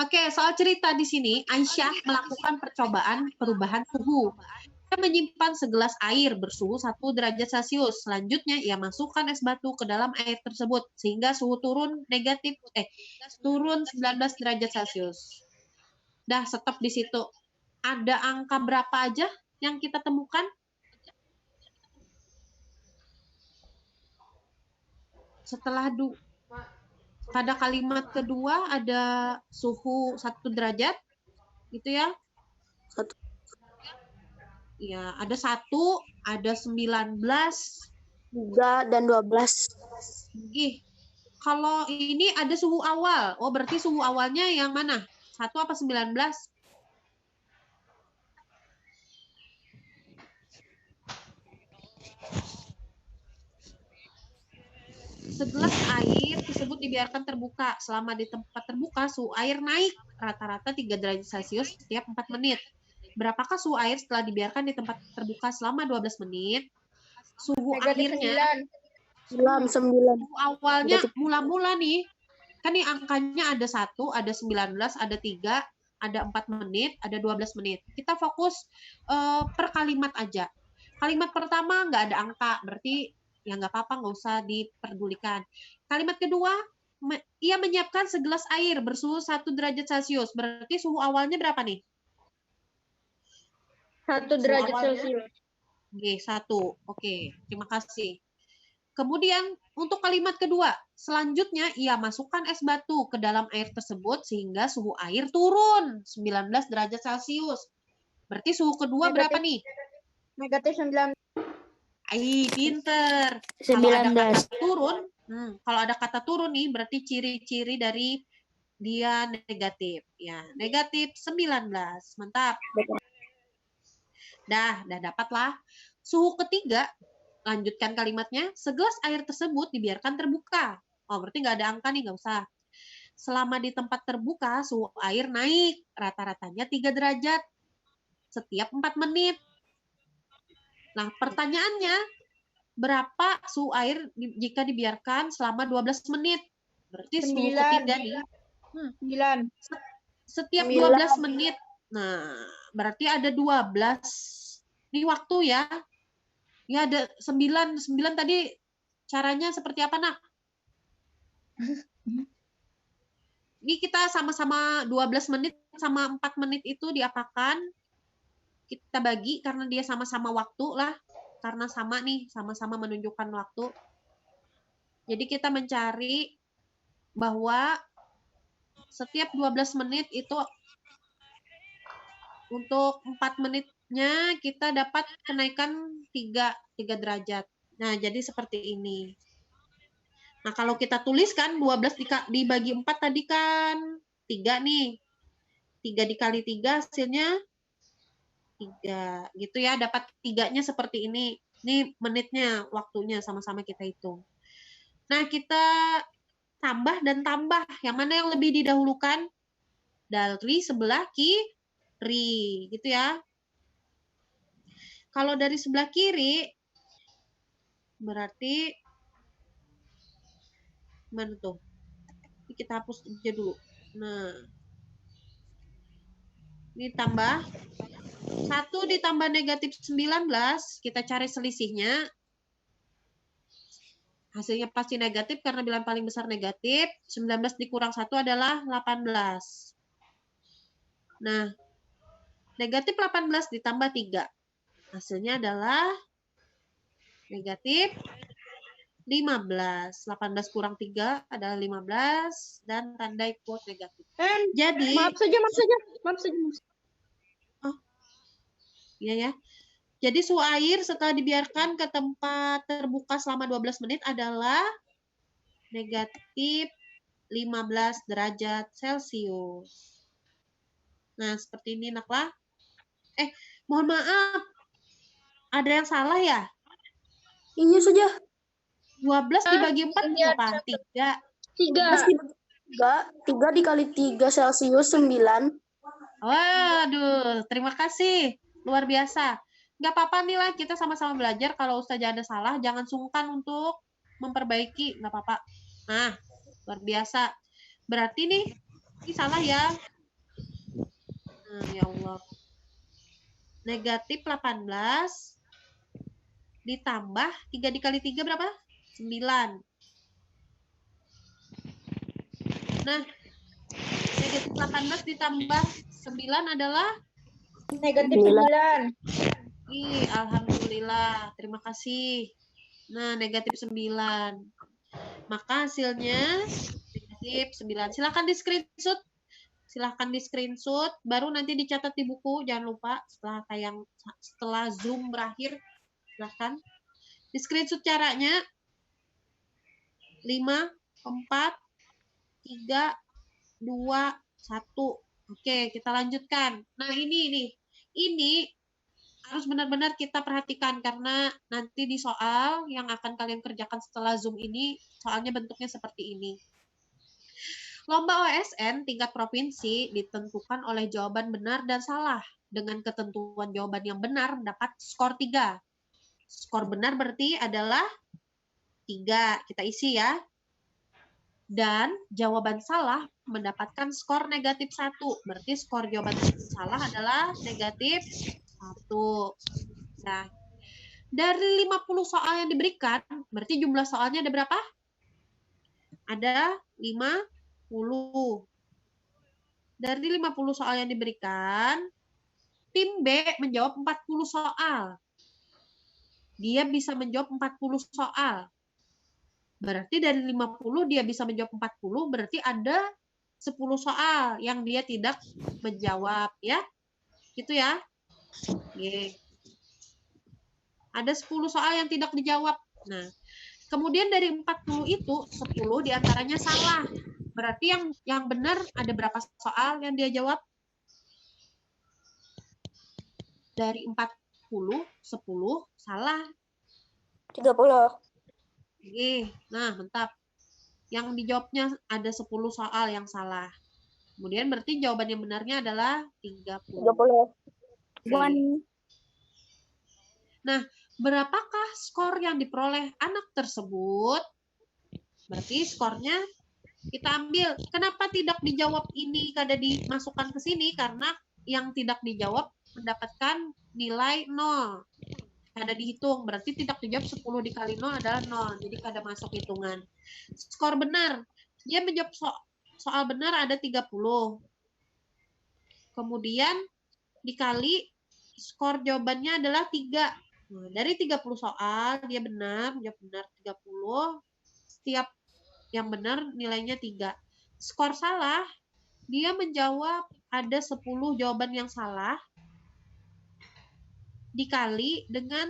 oke, soal cerita di sini, Aisyah melakukan percobaan perubahan suhu. Ia menyimpan segelas air bersuhu 1 derajat Celcius. Selanjutnya, ia masukkan es batu ke dalam air tersebut sehingga suhu turun 19 derajat Celcius. Dah, stop di situ. Ada angka berapa aja yang kita temukan? Setelah pada kalimat kedua ada suhu 1 derajat, gitu ya? Ya, ada 1, ada 19, 3 dan 12. Kalau ini ada suhu awal. Oh, berarti suhu awalnya yang mana? 1 apa 19? Segelas air tersebut dibiarkan terbuka. Selama di tempat terbuka, suhu air naik rata-rata 3 derajat Celcius setiap 4 menit. berapakah suhu air setelah dibiarkan di tempat terbuka selama 12 menit? Suhu Negatif akhirnya, 9. 9. suhu awalnya Negatif. mula-mula nih, kan nih angkanya ada 1, ada 19, ada 3, ada 4 menit, ada 12 menit. Kita fokus per kalimat aja. Kalimat pertama nggak ada angka, berarti ya nggak apa-apa, nggak usah diperdulikan. Kalimat kedua, ia menyiapkan segelas air bersuhu 1 derajat Celcius. Berarti suhu awalnya berapa nih? 1 Suhu derajat awalnya. Celcius. Oke, 1. Oke, terima kasih. Kemudian untuk kalimat kedua, selanjutnya ia masukkan es batu ke dalam air tersebut sehingga suhu air turun 19 derajat Celcius. Berarti suhu kedua berapa nih? Negatif 9. Pinter. Kalau ada 19. kata turun, kalau ada kata turun nih berarti ciri-ciri dari dia negatif. Ya, negatif 19. Mantap. Dah dapatlah. Suhu ketiga, lanjutkan kalimatnya, segelas air tersebut dibiarkan terbuka. Oh, berarti nggak ada angka nih, nggak usah. Selama di tempat terbuka, suhu air naik. Rata-ratanya 3 derajat setiap 4 menit. Nah, pertanyaannya, berapa suhu air jika dibiarkan selama 12 menit? Berarti suhu 9. ketiga nih. 9. Setiap 9. 12 menit. Nah, berarti ada 12. Ini waktu ya. Ya ada 9. 9 tadi caranya seperti apa, Nak? Ini kita sama-sama 12 menit sama 4 menit itu diapakan? Kita bagi karena dia sama-sama waktu lah. Karena sama nih, sama-sama menunjukkan waktu. Jadi kita mencari bahwa setiap 12 menit itu untuk 4 menitnya kita dapat kenaikan 3 derajat. Nah, jadi seperti ini. Nah, kalau kita tuliskan 12 dibagi 4 tadi kan 3 nih. 3 dikali 3 hasilnya 3. Gitu ya, dapat 3-nya seperti ini. Ini menitnya, waktunya sama-sama kita hitung. Nah, kita tambah dan tambah. Yang mana yang lebih didahulukan? Dari sebelah kiri, gitu ya. Kalau dari sebelah kiri, berarti mana tuh? Ini kita hapus aja dulu. Nah, ini tambah. 1 ditambah negatif 19, kita cari selisihnya. Hasilnya pasti negatif karena bilangan paling besar negatif. 19 dikurang 1 adalah 18. Nah, negatif 18 ditambah 3. Hasilnya adalah negatif 15. 18 kurang 3 adalah 15 dan tandai quote negatif. Jadi, Maaf saja. iya ya. Jadi suhu air setelah dibiarkan ke tempat terbuka selama 12 menit adalah negatif 15 derajat Celcius. Nah, seperti ini naklah. Mohon maaf. Ada yang salah ya? Iya saja. 12 dibagi 4 berapa? 3. 3 dikali 3 Celcius 9. Waduh, terima kasih. Luar biasa. Nggak apa-apa nih lah, kita sama-sama belajar. Kalau Ustazah ada salah, jangan sungkan untuk memperbaiki. Nggak apa-apa. Nah, luar biasa. Berarti nih, ini salah ya. Nah, ya Allah. Negatif 18 ditambah 3 dikali 3 berapa? 9. Nah, negatif 18 ditambah 9 adalah Negatif 9. Alhamdulillah. Terima kasih. Nah, negatif 9. Maka hasilnya negatif 9. Silahkan di screenshot. Baru nanti dicatat di buku. Jangan lupa setelah Zoom berakhir. Silahkan. Di screenshot caranya. 5, 4, 3, 2, 1. Oke, kita lanjutkan. Nah, ini harus benar-benar kita perhatikan karena nanti di soal yang akan kalian kerjakan setelah Zoom ini, soalnya bentuknya seperti ini. Lomba OSN tingkat provinsi ditentukan oleh jawaban benar dan salah dengan ketentuan jawaban yang benar mendapat skor 3. Skor benar berarti adalah 3. Kita isi ya. Dan jawaban salah mendapatkan skor negatif 1. Berarti skor jawaban salah adalah negatif 1. Nah, dari 50 soal yang diberikan, berarti jumlah soalnya ada berapa? Ada 50. Dari 50 soal yang diberikan, tim B menjawab 40 soal. Dia bisa menjawab 40 soal. Berarti dari 50 dia bisa menjawab 40, berarti ada 10 soal yang dia tidak menjawab ya. Gitu ya. Oke. Ada 10 soal yang tidak dijawab. Nah, kemudian dari 40 itu 10 diantaranya salah. Berarti yang benar ada berapa soal yang dia jawab? Dari 40, 10 salah. 30. Oke, nah mantap. Yang dijawabnya ada 10 soal yang salah. Kemudian berarti jawaban yang benarnya adalah 30. 30. Oke. Nah, berapakah skor yang diperoleh anak tersebut? Berarti skornya kita ambil. Kenapa tidak dijawab ini kada dimasukkan ke sini? Karena yang tidak dijawab mendapatkan nilai 0. Kada dihitung. Berarti tidak dijawab 10 dikali 0 adalah 0. Jadi kada masuk hitungan. Skor benar. Dia menjawab soal benar ada 30. Kemudian dikali skor jawabannya adalah 3. Nah, dari 30 soal dia benar, menjawab benar 30. Setiap yang benar nilainya 3. Skor salah, dia menjawab ada 10 jawaban yang salah dikali dengan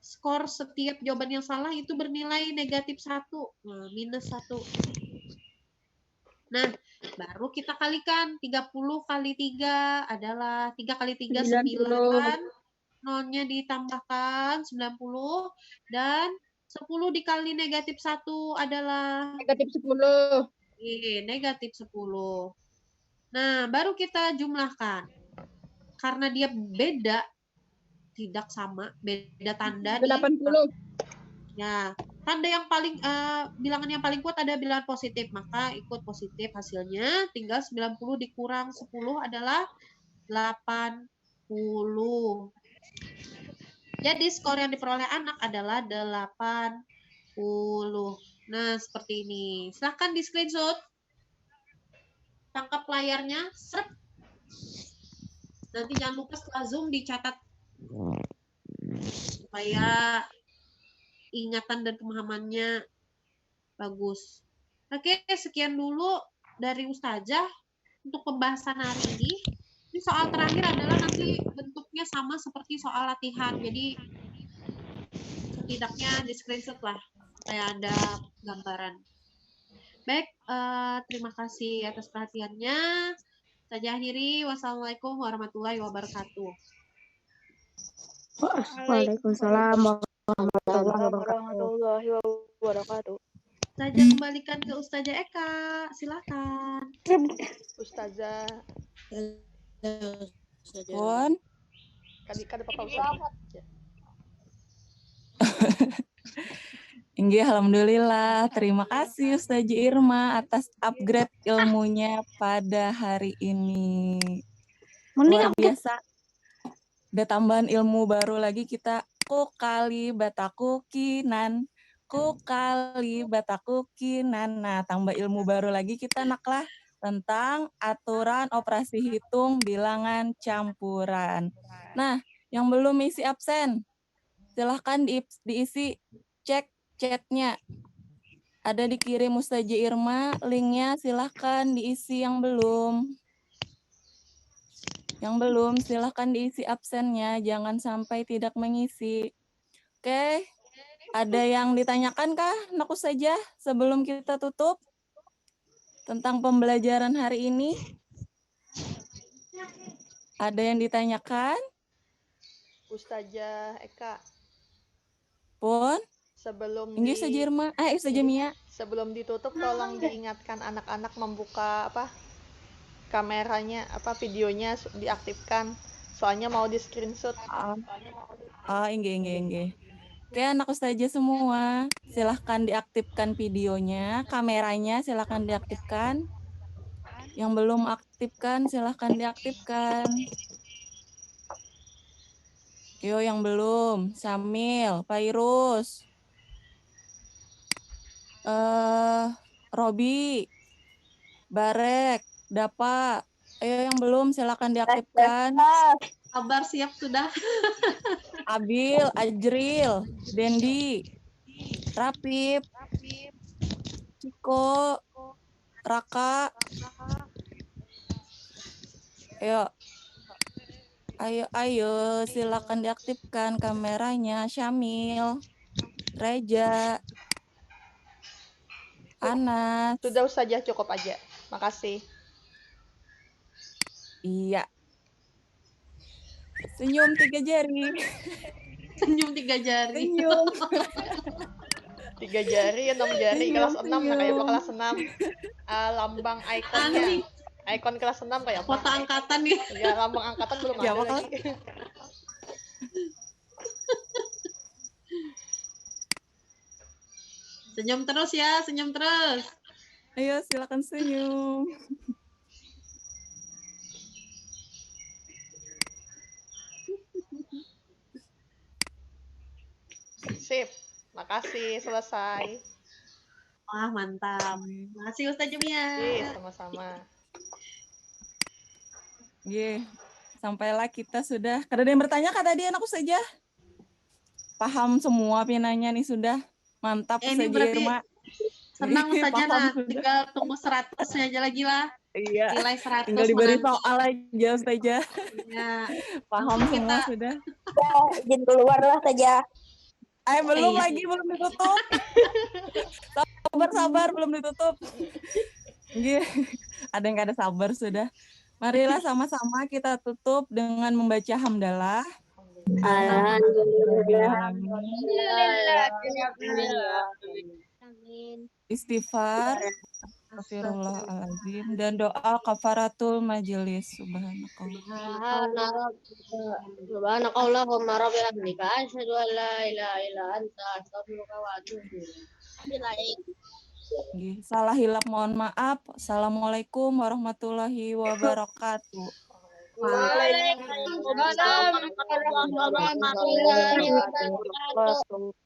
skor setiap jawaban yang salah itu bernilai negatif 1. Nah, minus 1. Nah, baru kita kalikan 30 kali 3 adalah 3 kali 3 9. Nolnya ditambahkan 90 dan 10 dikali negatif 1 adalah Negatif 10. negatif 10. Nah, baru kita jumlahkan. Karena dia beda, tidak sama, beda tanda nih. 80. Ya, tanda yang paling bilangan yang paling kuat ada bilangan positif, maka ikut positif hasilnya. Tinggal 90 dikurang 10 adalah 80. Jadi skor yang diperoleh anak adalah 80. Nah, seperti ini. Silahkan di screenshot. Tangkap layarnya. Srep. Nanti jangan lupa setelah Zoom dicatat. Supaya ingatan dan pemahamannya bagus. Oke, sekian dulu dari Ustazah untuk pembahasan hari ini. Ini soal terakhir adalah nanti bentuknya sama seperti soal latihan. Jadi setidaknya di screenshot lah supaya ada gambaran. Baik, terima kasih atas perhatiannya. Saya akhiri. Wassalamualaikum warahmatullahi wabarakatuh. Waalaikumsalam warahmatullahi wabarakatuh. Saya kembalikan ke Ustazah Eka. Silakan. Ustazah. Pun. Kada apa Ustazah. Inggih, alhamdulillah. Terima kasih Ustazah Irma atas upgrade ilmunya pada hari ini. Luar biasa. Ada tambahan ilmu baru lagi kita. Ku kali bataku kinan. Ku kali bataku kinan. Nah, tambah ilmu baru lagi kita naklah tentang aturan operasi hitung bilangan campuran. Nah, yang belum isi absen, silahkan diisi, cek chatnya. Ada dikirim Ustazah Irma, linknya silahkan diisi yang belum. Yang belum, silahkan diisi absennya, jangan sampai tidak mengisi. Oke, ada yang ditanyakan kah, Naku saja, sebelum kita tutup tentang pembelajaran hari ini? Ada yang ditanyakan? Ustazah Eka. Pun? Sebelum Inggih Ustazah Irma, Ustazah Mia. Sebelum ditutup tolong diingatkan anak-anak membuka kameranya videonya diaktifkan. Soalnya mau di screenshot. Inggih. Oke, anak ustazah semua, silahkan diaktifkan videonya, kameranya silahkan diaktifkan. Yang belum aktifkan, silahkan diaktifkan. Yo, yang belum, Samil, Pairus, Robi, Barek, Dapa. Ayo yang belum, silahkan diaktifkan. Kabar siap sudah. Abil, Ajril, Dendi, Rapip, Ciko, Raka. Ayo, silakan diaktifkan kameranya. Syamil, Reja, Anas. Sudah saja, cukup aja. Makasih. Iya. Senyum 3 jari. Senyum 3 jari. Senyum. 3 jari, 6 jari, Senyum, kelas 6 nah kayak apa senyum. kelas 6. Lambang ikonnya. Aneh. Ikon kelas 6 kayak apa? Foto angkatan nih. Ya, lambang angkatan belum Ya, ada apa lagi. Senyum terus ya, senyum terus. Ayo, silakan senyum. Sip. Makasih, selesai. Wah, mantap. Makasih Ustaz Jumia. Sama-sama. Sampailah kita sudah. Kada ada yang bertanya Kak tadi anak saja. Paham semua pinanya nih sudah. Mantap Ini Ustazah berarti Irma. senang saja Paham nah, sudah. tinggal tunggu 100 aja lagi lah. Iya. Nilai 100 Tinggal diberi menanti. soal aja Ustazah. Ya. Paham Langsung semua kita- sudah. Izin keluar lah saja. Belum Iya. lagi, belum ditutup. Sabar, belum ditutup. Ada yang kada sabar sudah. Marilah sama-sama kita tutup dengan membaca hamdalah. Istighfar, astagfirullahaladzim, dan doa kafaratul majelis. Subhanakallah. Subhanakallahumma rabbil hamdika asyhadu an la ilaha illa anta astaghfiruka wa atubu ilaik. Salah hilap mohon maaf. Assalamualaikum warahmatullahi wabarakatuh. Waalaikumsalam warahmatullahi wabarakatuh.